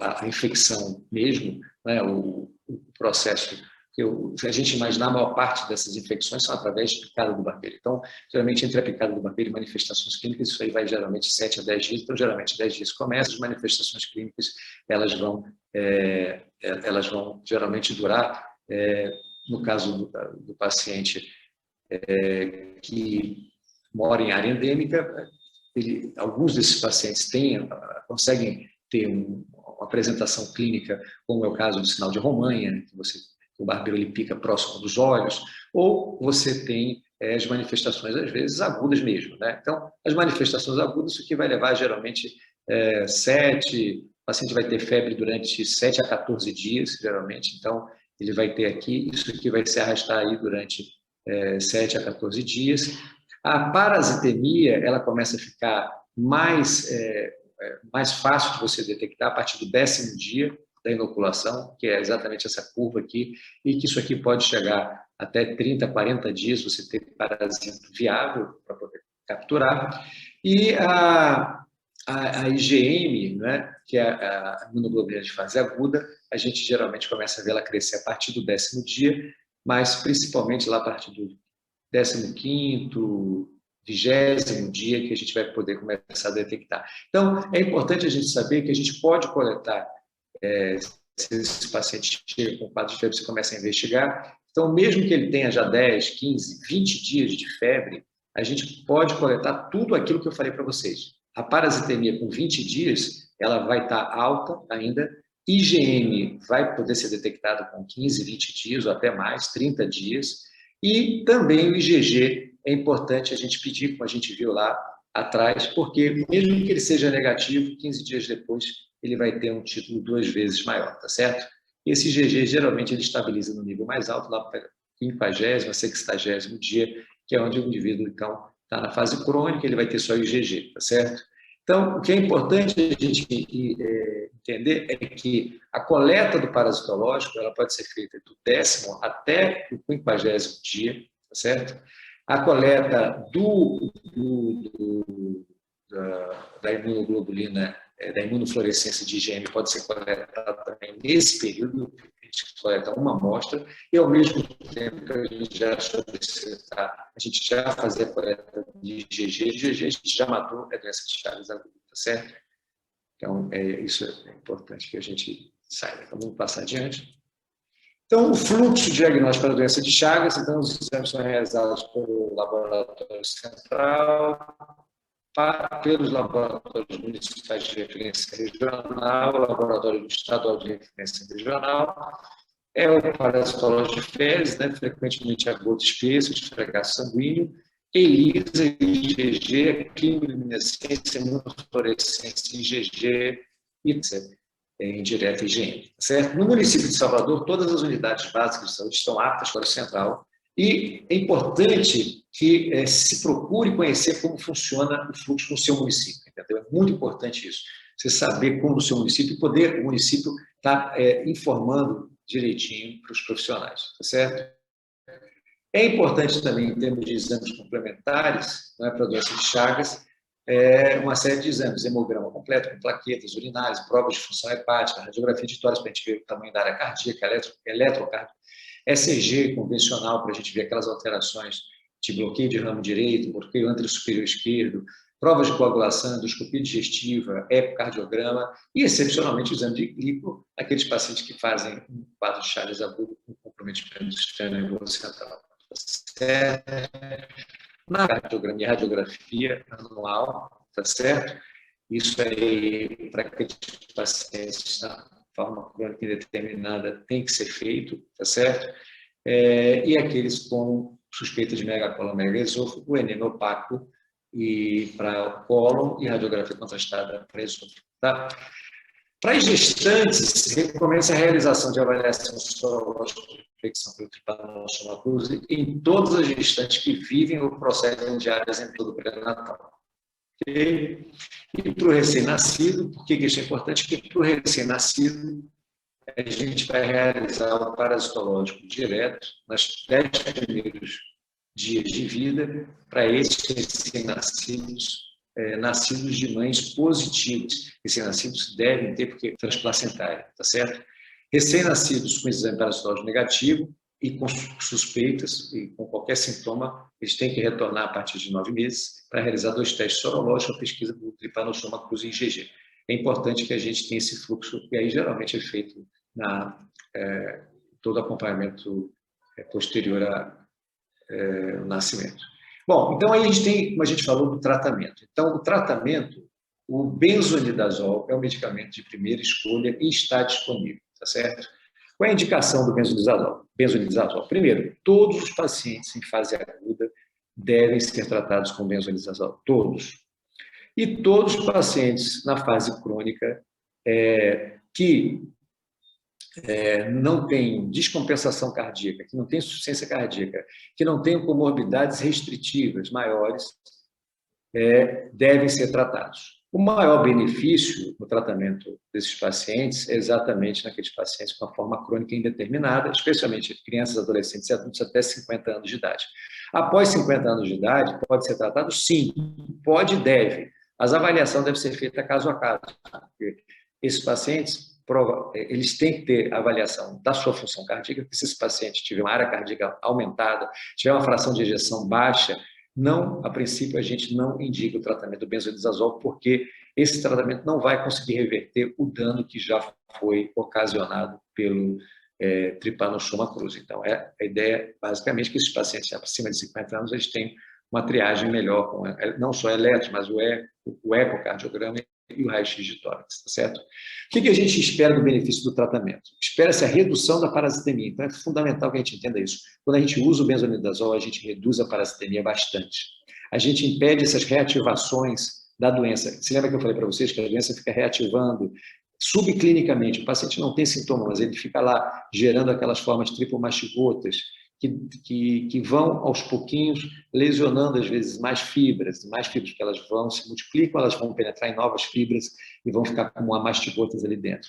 a infecção mesmo, né? O processo. A gente imaginar, a maior parte dessas infecções são através de picada do barbeiro. Então, geralmente, entre a picada do barbeiro e manifestações clínicas, isso aí vai geralmente 7 a 10 dias. Então, geralmente, 10 dias começa, as manifestações clínicas, elas vão geralmente durar, no caso do paciente que mora em área endêmica, alguns desses pacientes conseguem ter uma apresentação clínica, como é o caso do sinal de Romanha, que o barbeiro ele pica próximo dos olhos, ou você tem as manifestações, às vezes, agudas mesmo, né? Então, as manifestações agudas, isso aqui vai levar, geralmente, o paciente vai ter febre durante 7 a 14 dias, geralmente, então, ele vai ter aqui, isso aqui vai se arrastar aí durante 7 a 14 dias. A parasitemia, ela começa a ficar mais fácil de você detectar a partir do 10º dia da inoculação, que é exatamente essa curva aqui, e que isso aqui pode chegar até 30, 40 dias, você ter parasito viável para poder capturar. E a IgM, né, que é a imunoglobulina de fase aguda, a gente geralmente começa a ver ela crescer a partir do 10º dia, mas principalmente lá a partir do 15º, 20º dia, que a gente vai poder começar a detectar. Então, é importante a gente saber que a gente pode coletar se esse paciente chega com quadro de febre, você começa a investigar. Então, mesmo que ele tenha já 10, 15, 20 dias de febre, a gente pode coletar tudo aquilo que eu falei para vocês. A parasitemia com 20 dias, ela vai estar alta ainda. IgM vai poder ser detectado com 15, 20 dias ou até mais, 30 dias. E também o IgG é importante a gente pedir, como a gente viu lá atrás, porque mesmo que ele seja negativo, 15 dias depois ele vai ter um título 2 vezes maior, tá certo? E esse IgG, geralmente, ele estabiliza no nível mais alto, lá para o 50º, 60º dia, que é onde o indivíduo, então, está na fase crônica, ele vai ter só o IgG, tá certo? Então, o que é importante a gente entender é que a coleta do parasitológico ela pode ser feita do 10º até o 50º dia, tá certo? A coleta da imunoglobulina, da imunofluorescência de IgM pode ser coletada também nesse período, a gente coleta uma amostra, e ao mesmo tempo que a gente já solicitar, a gente já fazer a coleta de IgG, a gente já matou a doença de Chagas aguda, tá certo? Então, isso é importante que a gente saiba. Então, vamos passar adiante. Então, o fluxo diagnóstico para a doença de Chagas, então, os exames são realizados pelo laboratório central, pelos laboratórios municipais de referência regional, o laboratório estadual de referência regional, o parasitológico de fezes, né, frequentemente a gota espessa, de fregaço sanguíneo, ELISA, IgG, quimiluminescência, imunofluorescência, IgG, etc. Indireta IgM, certo? No município de Salvador, todas as unidades básicas de saúde estão aptas para o central e é importante que se procure conhecer como funciona o fluxo no seu município, entendeu? É muito importante isso, você saber como no seu município, poder o município estar informando direitinho para os profissionais, tá certo? É importante também, em termos de exames complementares, né, para a doença de Chagas, uma série de exames, hemograma completo, com plaquetas urinárias, provas de função hepática, radiografia de tórax para a gente ver o tamanho da área cardíaca, eletrocardiografia, ECG convencional para a gente ver aquelas alterações de bloqueio de ramo direito, bloqueio antero superior esquerdo, provas de coagulação, endoscopia digestiva, ecocardiograma e, excepcionalmente, o exame de glico, aqueles pacientes que fazem um quadro de Chagas agudo com comprometimento do sistema nervoso central. Certo? Na cardiograma e radiografia anual, tá certo? Isso aí, para aqueles pacientes da forma crônica indeterminada, tem que ser feito, tá certo? E aqueles com suspeita de megacolon esôfago, enema opaco e para cólon e radiografia contrastada para esôfago, tá? Para as gestantes, recomenda-se a realização de avaliação sorológica de infecção pelo Trypanosoma cruzi em todas as gestantes que vivem ou procedem de áreas em todo o pré-natal. Okay? E para o recém-nascido, por que isso é importante? Porque para o recém-nascido, a gente vai realizar o parasitológico direto nos 10 primeiros dias de vida para esses recém-nascidos, nascidos de mães positivas. Recém-nascidos devem ter, porque transplacentária, tá certo? Recém-nascidos com exame parasitológico negativo e com suspeitas e com qualquer sintoma, eles têm que retornar a partir de 9 meses para realizar 2 testes sorológicos, a pesquisa do Trypanosoma cruzi em IgG. É importante que a gente tenha esse fluxo, e aí geralmente é feito todo acompanhamento posterior ao nascimento. Bom, então aí a gente tem, como a gente falou, do tratamento. Então, o tratamento, o benzonidazol é um medicamento de primeira escolha e está disponível, tá certo? Qual é a indicação do benzonidazol? Benzonidazol. Primeiro, todos os pacientes em fase aguda devem ser tratados com benzonidazol, todos. E todos os pacientes na fase crônica que não têm descompensação cardíaca, que não têm insuficiência cardíaca, que não têm comorbidades restritivas maiores, devem ser tratados. O maior benefício no tratamento desses pacientes é exatamente naqueles pacientes com a forma crônica indeterminada, especialmente crianças, adolescentes e adultos até 50 anos de idade. Após 50 anos de idade, pode ser tratado? Sim, pode e deve. As avaliações devem ser feitas caso a caso, porque esses pacientes, eles têm que ter avaliação da sua função cardíaca, porque se esse paciente tiver uma área cardíaca aumentada, tiver uma fração de ejeção baixa, a princípio, a gente não indica o tratamento do benzodiazol, porque esse tratamento não vai conseguir reverter o dano que já foi ocasionado pelo Trypanosoma cruzi. Então, a ideia, basicamente, que esses pacientes acima de 50 anos, eles têm uma triagem melhor, com não só eletro, mas o ecocardiograma e o raio-x de tórax, tá certo? O que a gente espera do benefício do tratamento? Espera-se a redução da parasitemia. Então, é fundamental que a gente entenda isso. Quando a gente usa o benzonidazol, a gente reduz a parasitemia bastante. A gente impede essas reativações da doença. Você lembra que eu falei para vocês que a doença fica reativando subclinicamente? O paciente não tem sintomas, mas ele fica lá gerando aquelas formas tripomastigotas que vão, aos pouquinhos, lesionando, às vezes, mais fibras, porque elas vão se multiplicam, elas vão penetrar em novas fibras e vão ficar como amastigotas ali dentro.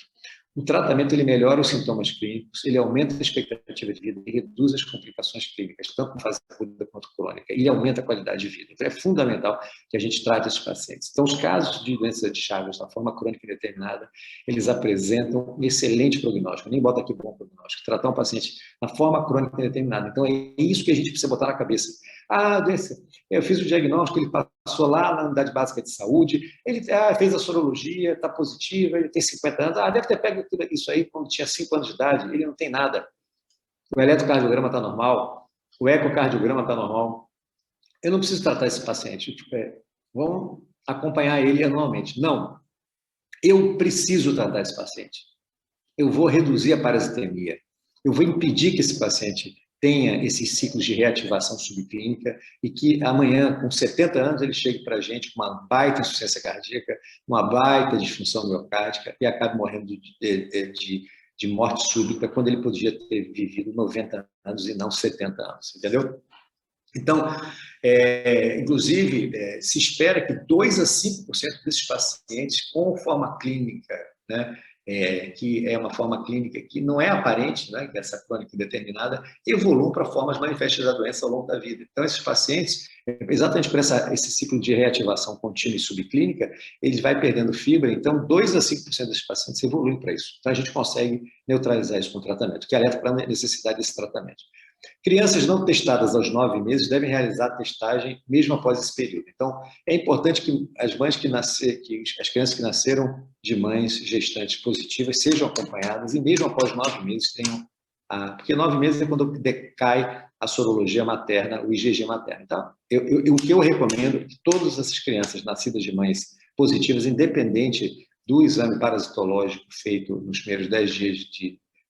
O tratamento ele melhora os sintomas clínicos, ele aumenta a expectativa de vida e reduz as complicações clínicas, tanto na fase aguda quanto crônica, e aumenta a qualidade de vida. Então, é fundamental que a gente trate esses pacientes. Então, os casos de doença de Chagas, na forma crônica indeterminada, eles apresentam um excelente prognóstico, nem bota aqui bom prognóstico, tratar um paciente na forma crônica indeterminada. Então, é isso que a gente precisa botar na cabeça. Ah, doença, eu fiz o diagnóstico, ele passou lá na unidade básica de saúde, ele fez a sorologia, está positiva, ele tem 50 anos, deve ter pego isso aí quando tinha 5 anos de idade, ele não tem nada. O eletrocardiograma está normal, o ecocardiograma está normal. Eu não preciso tratar esse paciente, vamos acompanhar ele anualmente. Não, eu preciso tratar esse paciente. Eu vou reduzir a parasitemia, eu vou impedir que esse paciente tenha esses ciclos de reativação subclínica e que amanhã, com 70 anos, ele chegue para a gente com uma baita insuficiência cardíaca, uma baita disfunção miocárdica e acabe morrendo de morte súbita, quando ele podia ter vivido 90 anos e não 70 anos, entendeu? Então, inclusive, se espera que 2 a 5% desses pacientes com forma clínica, né, que é uma forma clínica que não é aparente, né, que essa crônica indeterminada, evoluam para formas manifestas da doença ao longo da vida. Então, esses pacientes, exatamente por esse ciclo de reativação contínua e subclínica, eles vão perdendo fibra, então 2 a 5% desses pacientes evoluem para isso. Então, a gente consegue neutralizar isso com o tratamento, que alerta para a necessidade desse tratamento. Crianças não testadas aos 9 meses devem realizar a testagem mesmo após esse período. Então, é importante que as mães que as crianças que nasceram de mães gestantes positivas sejam acompanhadas e mesmo após 9 meses tenham porque 9 meses é quando decai a sorologia materna, o IgG materno. Então, o que eu recomendo é que todas essas crianças nascidas de mães positivas, independente do exame parasitológico feito nos primeiros 10 dias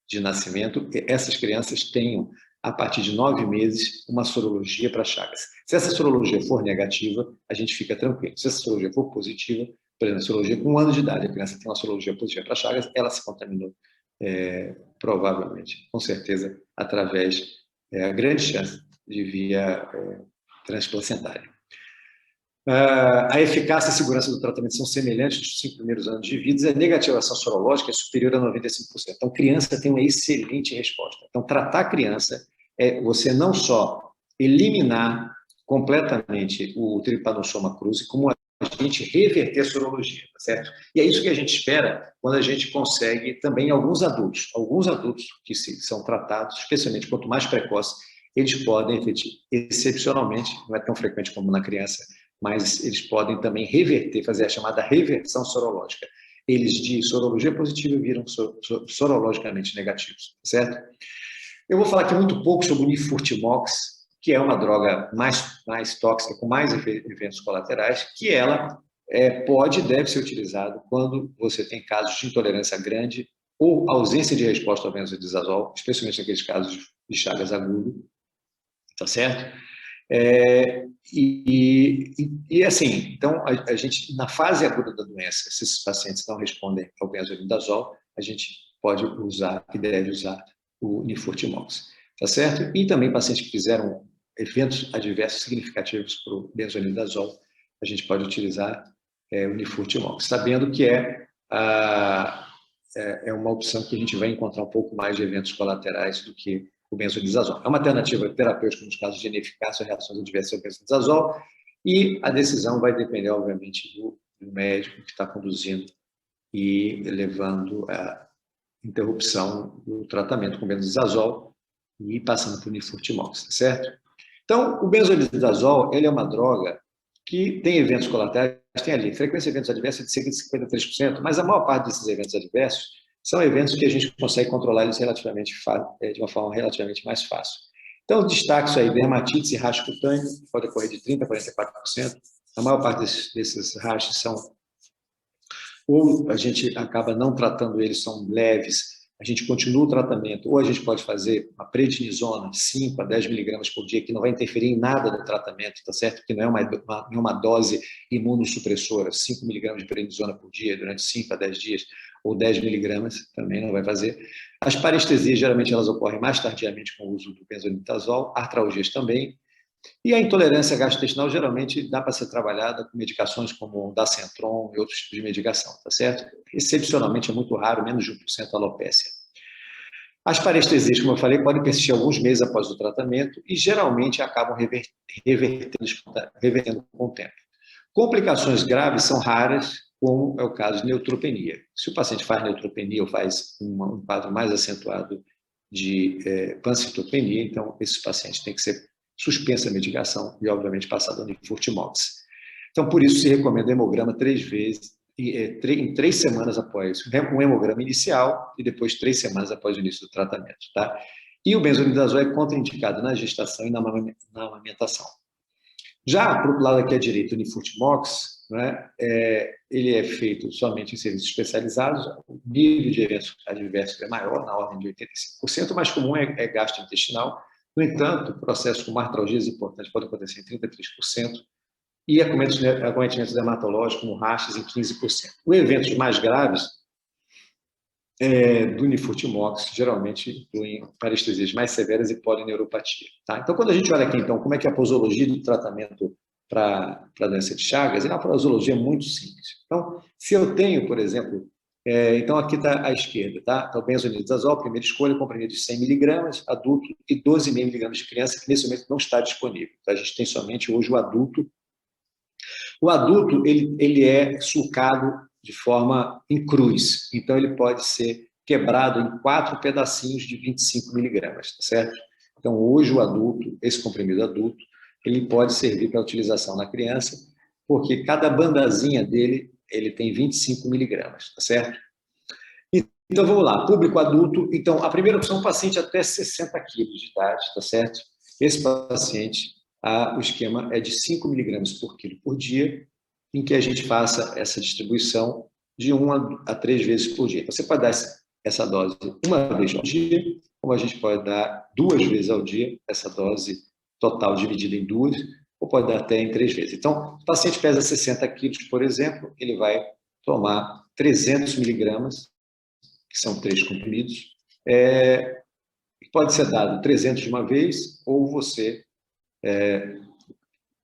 de nascimento, essas crianças tenham, a partir de 9 meses, uma sorologia para Chagas. Se essa sorologia for negativa, a gente fica tranquilo. Se essa sorologia for positiva, por exemplo, a sorologia com 1 ano de idade, a criança tem uma sorologia positiva para Chagas, ela se contaminou, provavelmente, com certeza, através, a grande chance de via transplacentária. A eficácia e a segurança do tratamento são semelhantes nos 5 primeiros anos de vida, e a negativação sorológica é superior a 95%. Então, criança tem uma excelente resposta. Então, tratar a criança é você não só eliminar completamente o Trypanosoma cruzi, como a gente reverter a sorologia, tá certo? E é isso que a gente espera quando a gente consegue também alguns adultos que são tratados, especialmente quanto mais precoce, eles podem, excepcionalmente, não é tão frequente como na criança, mas eles podem também reverter, fazer a chamada reversão sorológica. Eles de sorologia positiva viram sorologicamente negativos, certo? Eu vou falar aqui muito pouco sobre o Nifurtimox, que é uma droga mais tóxica, com mais eventos colaterais, que ela pode e deve ser utilizada quando você tem casos de intolerância grande ou ausência de resposta ao benzodiazol, especialmente naqueles casos de Chagas agudo, tá certo? Assim, então, a gente, na fase aguda da doença, se esses pacientes não respondem ao benzodiazol, a gente pode usar e deve usar o Nifurtimox, tá certo? E também pacientes que fizeram eventos adversos significativos para o benzodiazol, a gente pode utilizar o Nifurtimox, sabendo que é uma opção que a gente vai encontrar um pouco mais de eventos colaterais do que o benzodiazol. É uma alternativa terapêutica nos casos de ineficácia ou reações adversas ao benzodiazol, e a decisão vai depender, obviamente, do médico que está conduzindo e levando a interrupção do tratamento com benzodiazol e passando por Nifurtimox, certo? Então, o benzodiazol, ele é uma droga que tem eventos colaterais, tem ali frequência de eventos adversos de cerca de 53%, mas a maior parte desses eventos adversos são eventos que a gente consegue controlar eles de uma forma relativamente mais fácil. Então, destaque aí, dermatites e rash cutâneo, pode ocorrer de 30% a 44%. A maior parte desses rachos são, ou a gente acaba não tratando eles, são leves, a gente continua o tratamento, ou a gente pode fazer uma prednisona, 5 a 10 miligramas por dia, que não vai interferir em nada no tratamento, tá certo? Que não é uma dose imunossupressora, 5 miligramas de prednisona por dia durante 5 a 10 dias, ou 10 miligramas, também não vai fazer. As parestesias, geralmente, elas ocorrem mais tardiamente com o uso do benzodiazol, artralgias também, e a intolerância gastrointestinal, geralmente, dá para ser trabalhada com medicações como Dacentron e outros tipos de medicação, tá certo? Excepcionalmente, é muito raro, menos de 1% alopécia. As parestesias, como eu falei, podem persistir alguns meses após o tratamento e, geralmente, acabam revertendo com o tempo. Complicações graves são raras, como é o caso de neutropenia. Se o paciente faz neutropenia ou faz um quadro mais acentuado de pancitopenia, então, esses pacientes têm que ser suspensa a medicação e, obviamente, passada no Nifurtimox. Então, por isso, se recomenda hemograma 3 vezes, em 3 semanas após um hemograma inicial e depois 3 semanas após o início do tratamento, tá? E o benzodiazol é contraindicado na gestação e na amamentação. Já, para o lado aqui à direita, o Nifurtimox, né, ele é feito somente em serviços especializados, o nível de eventos adversos é maior, na ordem de 85%, o mais comum é gastrointestinal. No entanto, processos como artralgias importantes podem acontecer em 33%, e acometimentos dermatológicos, como rachas, em 15%. Os eventos mais graves do Nifurtimox geralmente incluem parestesias mais severas e polineuropatia. Tá? Então, quando a gente olha aqui, então, como é que é a posologia do tratamento para a doença de Chagas, é uma posologia muito simples. Então, se eu tenho, por exemplo, então aqui está à esquerda, tá? Então, benzodiazol, primeira escolha, comprimido de 100 miligramas, adulto, e 12,5 miligramas de criança, que nesse momento não está disponível. Tá? A gente tem somente hoje o adulto. O adulto, ele é sulcado de forma em cruz, então ele pode ser quebrado em 4 pedacinhos de 25 miligramas, tá certo? Então, hoje, o adulto, esse comprimido adulto, ele pode servir para utilização na criança, porque cada bandazinha dele, ele tem 25 miligramas, tá certo? Então, vamos lá, público adulto. Então, a primeira opção, paciente até 60 quilos de idade, tá certo? Esse paciente, o esquema é de 5 miligramas por quilo por dia, em que a gente faça essa distribuição de 1 a 3 vezes por dia. Você pode dar essa dose uma vez ao dia, como a gente pode dar 2 vezes ao dia, essa dose total dividida em 2, ou pode dar até em 3 vezes. Então, o paciente pesa 60 quilos, por exemplo, ele vai tomar 300 miligramas, que são 3 comprimidos, pode ser dado 300 de uma vez, ou você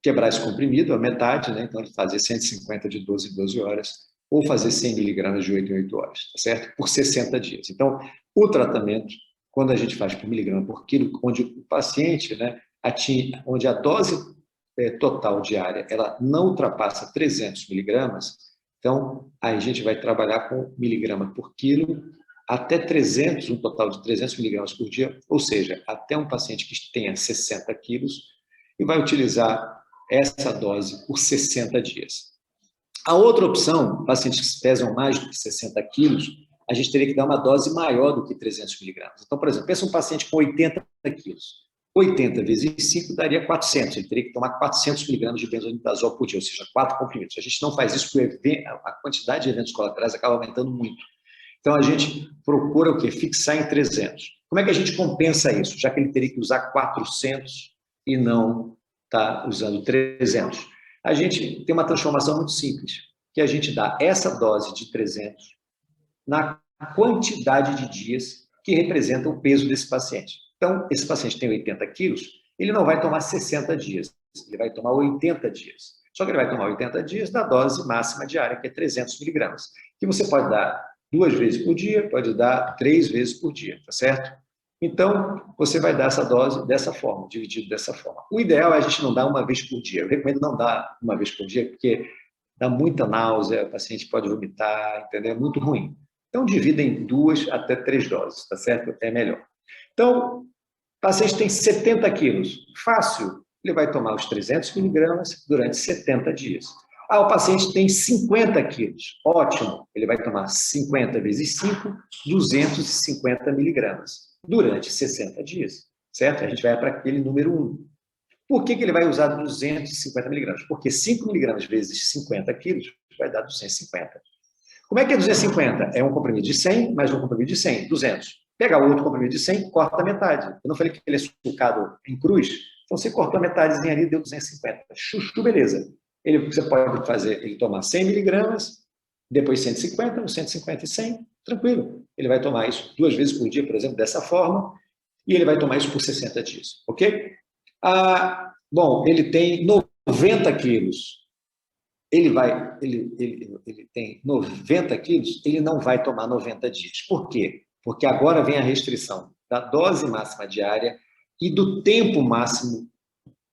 quebrar esse comprimido, a metade, né? Então, fazer 150 de 12 em 12 horas, ou fazer 100 miligramas de 8 em 8 horas, tá certo? Por 60 dias. Então, o tratamento, quando a gente faz por miligrama por quilo, onde o paciente, né, onde a dose total diária ela não ultrapassa 300 miligramas, então, aí a gente vai trabalhar com miligrama por quilo, até 300, um total de 300 miligramas por dia, ou seja, até um paciente que tenha 60 quilos, e vai utilizar essa dose por 60 dias. A outra opção, pacientes que pesam mais do que 60 quilos, a gente teria que dar uma dose maior do que 300 miligramas. Então, por exemplo, pensa um paciente com 80 quilos. 80 vezes 5 daria 400. Ele teria que tomar 400 miligramas de benzodiazol por dia, ou seja, 4 comprimidos. A gente não faz isso porque a quantidade de eventos colaterais acaba aumentando muito. Então, a gente procura o quê? Fixar em 300. Como é que a gente compensa isso? Já que ele teria que usar 400 e não está usando 300. A gente tem uma transformação muito simples, que a gente dá essa dose de 300 na quantidade de dias que representa o peso desse paciente. Então, esse paciente tem 80 quilos, ele não vai tomar 60 dias, ele vai tomar 80 dias. Só que ele vai tomar 80 dias da dose máxima diária, que é 300 miligramas, que você pode dar 2 vezes por dia, pode dar 3 vezes por dia, tá certo? Então, você vai dar essa dose dessa forma, dividido dessa forma. O ideal é a gente não dar uma vez por dia. Eu recomendo não dar uma vez por dia, porque dá muita náusea, o paciente pode vomitar, entendeu? É muito ruim. Então, divida em 2 até 3 doses, tá certo? É melhor. Então, o paciente tem 70 quilos. Fácil, ele vai tomar os 300 miligramas durante 70 dias. O paciente tem 50 quilos. Ótimo, ele vai tomar 50 vezes 5, 250 miligramas durante 60 dias, certo? A gente vai para aquele número 1. Por que ele vai usar 250 miligramas? Porque 5 miligramas vezes 50 quilos vai dar 250. Como é que é 250? É um comprimido de 100, mais um comprimido de 100, 200. Pega o outro comprimido de 100, corta a metade. Eu não falei que ele é sulcado em cruz? Então, você cortou a metadezinha ali, deu 250. Chuchu, beleza. Você pode fazer ele tomar 100 miligramas, depois 150, 150 e 100, tranquilo. Ele vai tomar isso 2 vezes por dia, por exemplo, dessa forma, e ele vai tomar isso por 60 dias, ok? Bom, ele tem 90 quilos. Ele tem 90 quilos, ele não vai tomar 90 dias. Por quê? Porque agora vem a restrição da dose máxima diária e do tempo máximo,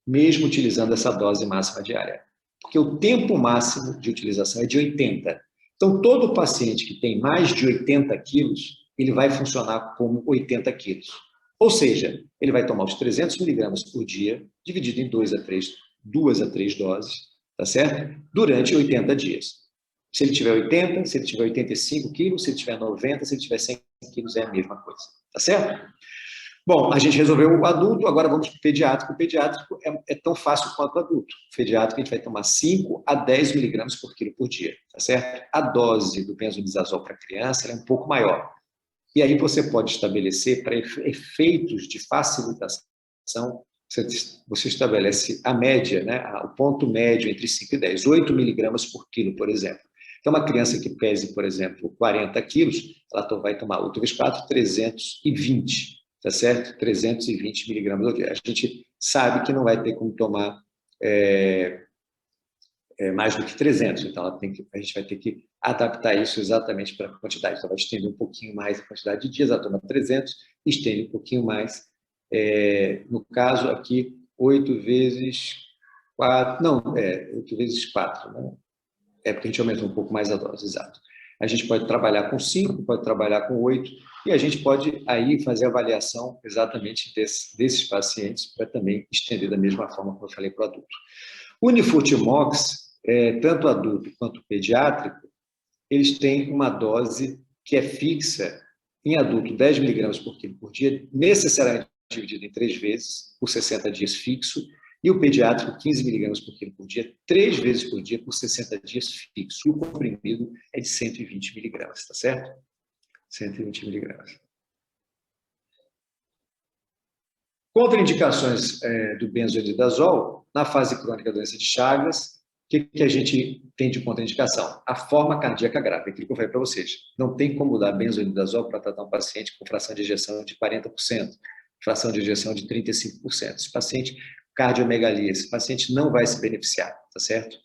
mesmo utilizando essa dose máxima diária. Porque o tempo máximo de utilização é de 80. Então, todo paciente que tem mais de 80 quilos, ele vai funcionar como 80 quilos. Ou seja, ele vai tomar os 300 miligramas por dia, dividido em 2 a 3 doses, tá certo? Durante 80 dias. Se ele tiver 80, se ele tiver 85 quilos, se ele tiver 90, se ele tiver 100 quilos, é a mesma coisa, tá certo? Bom, a gente resolveu o adulto, agora vamos para o pediátrico. O pediátrico é tão fácil quanto o adulto. O pediátrico a gente vai tomar 5 a 10 miligramas por quilo por dia, tá certo? A dose do benzodiazol para criança é um pouco maior. E aí você pode estabelecer, para efeitos de facilitação, você estabelece a média, né? O ponto médio entre 5 e 10, 8 miligramas por quilo, por exemplo. Então, uma criança que pese, por exemplo, 40 quilos, ela vai tomar 8 vezes 4, 320, tá certo? 320 miligramas ao dia. A gente sabe que não vai ter como tomar mais do que 300, então a gente vai ter que adaptar isso exatamente para a quantidade. Então, vai estender um pouquinho mais a quantidade de dias, ela toma 300, estende um pouquinho mais. No caso aqui, 8 vezes 4, não, 8 vezes 4, né? Porque a gente aumentou um pouco mais a dose, exato. A gente pode trabalhar com 5, pode trabalhar com 8, e a gente pode aí fazer a avaliação exatamente desses pacientes para também estender da mesma forma como eu falei para o adulto. O Unifurtimox, tanto adulto quanto pediátrico, eles têm uma dose que é fixa em adulto, 10 miligramas por quilo por dia, necessariamente dividido em 3 vezes, por 60 dias fixo, e o pediátrico, 15 miligramas por quilo por dia, 3 vezes por dia, por 60 dias fixo. E o comprimido é de 120 miligramas, tá certo? 120 miligramas. Contraindicações do benzodiazol, na fase crônica da doença de Chagas, o que a gente tem de contraindicação? A forma cardíaca grave, aquilo que eu falei para vocês. Não tem como dar benzodiazol para tratar um paciente com fração de ejeção de 40%, fração de ejeção de 35%. Esse paciente, cardiomegalia, esse paciente não vai se beneficiar, tá certo?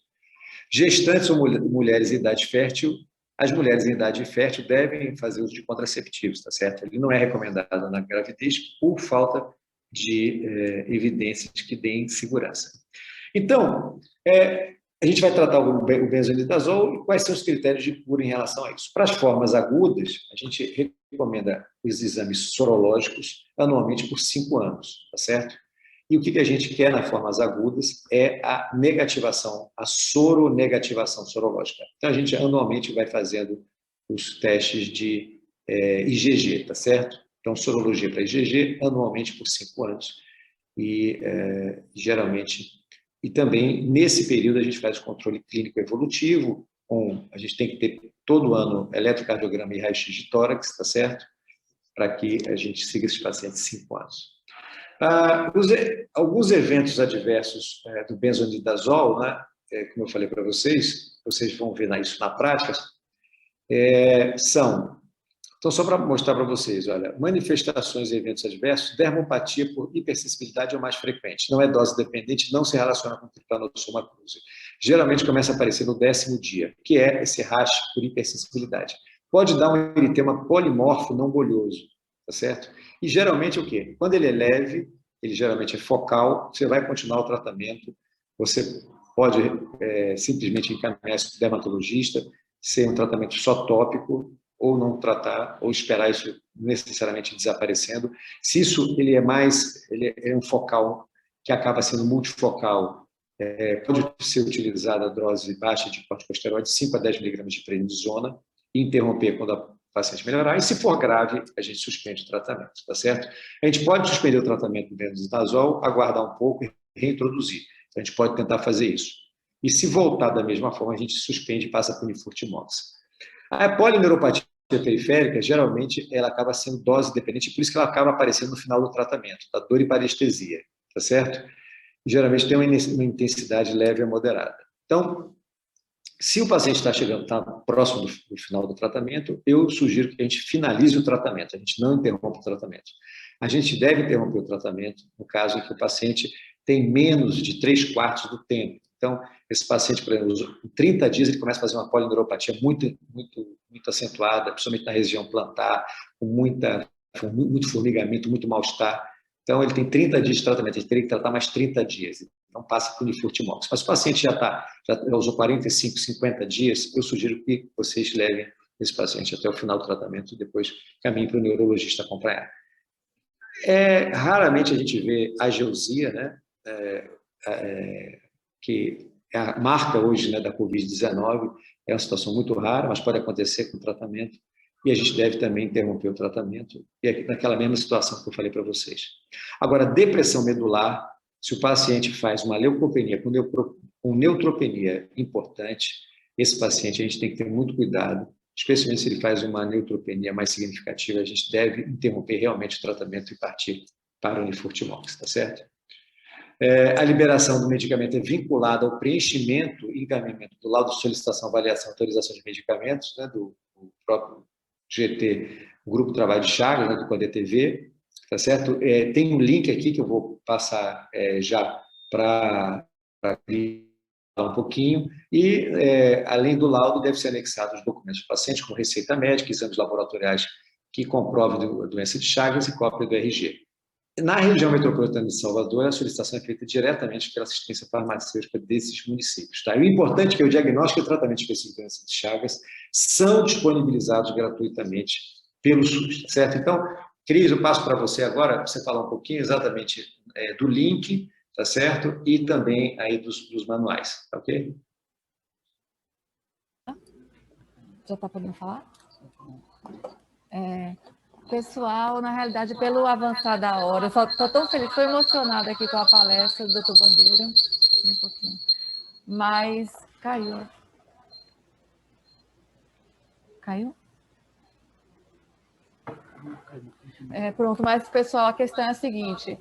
Gestantes ou mulheres em idade fértil, as mulheres em idade fértil devem fazer uso de contraceptivos, tá certo? Ele não é recomendado na gravidez por falta de evidências que deem segurança. Então, a gente vai tratar o benzodiazol e quais são os critérios de cura em relação a isso. Para as formas agudas, a gente recomenda os exames sorológicos anualmente por 5 anos, tá certo? E o que a gente quer nas formas agudas é a negativação, a soronegativação sorológica. Então, a gente anualmente vai fazendo os testes de IgG, tá certo? Então, sorologia para IgG anualmente por 5 anos. E, geralmente... E também, nesse período, a gente faz o controle clínico evolutivo, a gente tem que ter todo ano eletrocardiograma e raio-x de tórax, tá certo? Para que a gente siga esses pacientes 5 anos. Alguns eventos adversos do benzodiazol, né, como eu falei para vocês vão ver isso na prática, são... Então, só para mostrar para vocês, olha, manifestações e eventos adversos, dermopatia por hipersensibilidade é o mais frequente. Não é dose dependente, não se relaciona com trypanosoma cruzi. Geralmente começa a aparecer no 10º dia, que é esse rash por hipersensibilidade. Pode dar um eritema polimorfo não bolhoso, tá certo? E geralmente o quê? Quando ele é leve, ele geralmente é focal, você vai continuar o tratamento, você pode simplesmente encaminhar isso para o dermatologista, ser um tratamento só tópico, ou não tratar, ou esperar isso necessariamente desaparecendo. Se isso ele é um focal que acaba sendo multifocal, pode ser utilizada a dose baixa de corticosteroide, 5 a 10 miligramas de prednisona, e interromper quando a paciente melhorar, e se for grave, a gente suspende o tratamento, tá certo? A gente pode suspender o tratamento do benzodiazol, aguardar um pouco e reintroduzir. Então, a gente pode tentar fazer isso. E se voltar da mesma forma, a gente suspende e passa para o Unifurtimox. A polineuropatia periférica, geralmente, ela acaba sendo dose dependente, por isso que ela acaba aparecendo no final do tratamento, da dor e parestesia, tá certo? Geralmente tem uma intensidade leve a moderada. Então, se o paciente está próximo do final do tratamento, eu sugiro que a gente finalize o tratamento, a gente não interrompa o tratamento. A gente deve interromper o tratamento no caso em que o paciente tem menos de 3/4 do tempo. Então, esse paciente, por exemplo, em 30 dias, ele começa a fazer uma polineuropatia muito acentuada, principalmente na região plantar, com muito formigamento, muito mal-estar. Então, ele tem 30 dias de tratamento, ele teria que tratar mais 30 dias. Então, passa para o Unifurtimox. Mas se o paciente já usou 45, 50 dias, eu sugiro que vocês levem esse paciente até o final do tratamento e depois caminhem para o neurologista acompanhar. Raramente a gente vê ageusia, né? Que é a marca hoje, né, da Covid-19, é uma situação muito rara, mas pode acontecer com o tratamento, e a gente deve também interromper o tratamento, e é naquela mesma situação que eu falei para vocês. Agora, depressão medular, se o paciente faz uma leucopenia com neutropenia importante, esse paciente a gente tem que ter muito cuidado, especialmente se ele faz uma neutropenia mais significativa, a gente deve interromper realmente o tratamento e partir para o Unifurtimox, tá certo? A liberação do medicamento é vinculada ao preenchimento e encaminhamento do laudo de solicitação, avaliação e autorização de medicamentos, né, do próprio GT, o Grupo de Trabalho de Chagas, né, do CODETV, tá certo? Tem um link aqui que eu vou passar já para falar um pouquinho, e além do laudo, deve ser anexado os documentos do paciente, como receita médica, exames laboratoriais que comprovem a doença de Chagas e cópia do RG. Na região metropolitana de Salvador, a solicitação é feita diretamente pela assistência farmacêutica desses municípios. Tá? E o importante é que o diagnóstico e o tratamento específico da doença de Chagas são disponibilizados gratuitamente pelo SUS, certo? Então, Cris, eu passo para você agora, para você falar um pouquinho exatamente do link, tá certo? E também aí dos manuais, tá ok? Já está podendo falar? Pessoal, na realidade, pelo avançar da hora, eu só estou tão feliz, estou emocionada aqui com a palestra do Dr. Bandeira. Um pouquinho. Mas caiu. Caiu? Pronto, mas pessoal, a questão é a seguinte: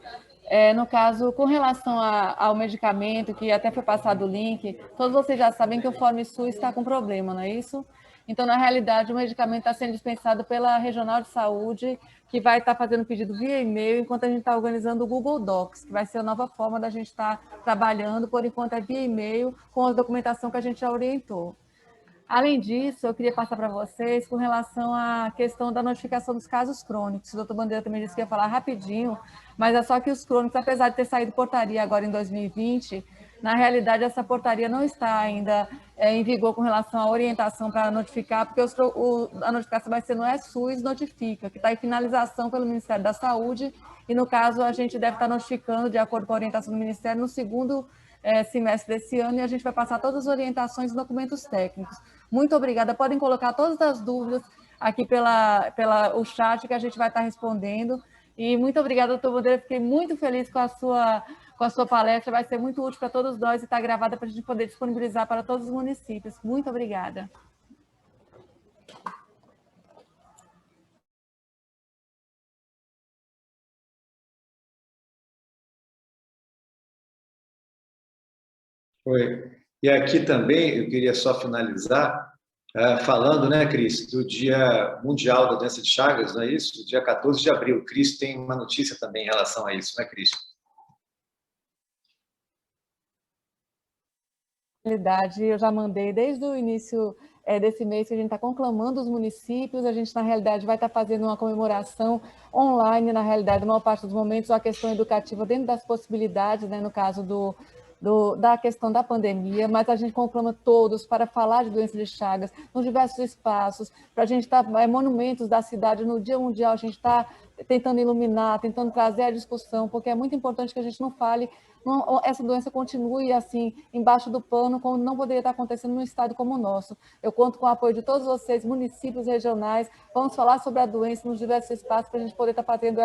no caso, com relação ao medicamento, que até foi passado o link, todos vocês já sabem que o FormSUS está com problema, não é isso? Então, na realidade, o medicamento está sendo dispensado pela Regional de Saúde, que vai estar fazendo pedido via e-mail, enquanto a gente está organizando o Google Docs, que vai ser a nova forma da gente estar trabalhando, por enquanto é via e-mail, com a documentação que a gente já orientou. Além disso, eu queria passar para vocês com relação à questão da notificação dos casos crônicos. O doutor Bandeira também disse que ia falar rapidinho, mas é só que os crônicos, apesar de ter saído portaria agora em 2020, na realidade essa portaria não está ainda em vigor com relação à orientação para notificar, porque a notificação vai ser no SUS Notifica, que está em finalização pelo Ministério da Saúde, e no caso a gente deve estar notificando, de acordo com a orientação do Ministério, no segundo semestre desse ano, e a gente vai passar todas as orientações e documentos técnicos. Muito obrigada. Podem colocar todas as dúvidas aqui pela o chat, que a gente vai estar respondendo. E muito obrigada, doutor Bandeira. Fiquei muito feliz com a sua palestra. Vai ser muito útil para todos nós e está gravada para a gente poder disponibilizar para todos os municípios. Muito obrigada. Oi. E aqui também eu queria só finalizar falando, né, Cris, do Dia Mundial da Doença de Chagas, não é isso? Dia 14 de abril. Cris tem uma notícia também em relação a isso, né, Cris? Na realidade, eu já mandei desde o início desse mês que a gente está conclamando os municípios, a gente, na realidade, vai estar fazendo uma comemoração online, na realidade, na maior parte dos momentos, a questão educativa dentro das possibilidades, né, no caso da questão da pandemia, mas a gente conclama todos para falar de doença de Chagas nos diversos espaços, para a gente estar monumentos da cidade, no Dia Mundial, a gente está tentando iluminar, tentando trazer a discussão, porque é muito importante que a gente não fale, essa doença continue assim, embaixo do pano, como não poderia estar acontecendo num estado como o nosso. Eu conto com o apoio de todos vocês, municípios regionais, vamos falar sobre a doença nos diversos espaços, para a gente poder estar fazendo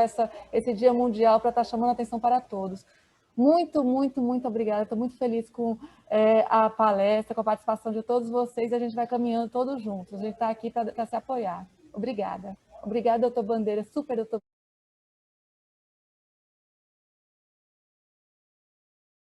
esse Dia Mundial, para estar chamando a atenção para todos. Muito, muito, muito obrigada. Estou muito feliz com a palestra, com a participação de todos vocês. A gente vai caminhando todos juntos. A gente está aqui para se apoiar. Obrigada. Obrigada, doutor Bandeira. Super, doutor.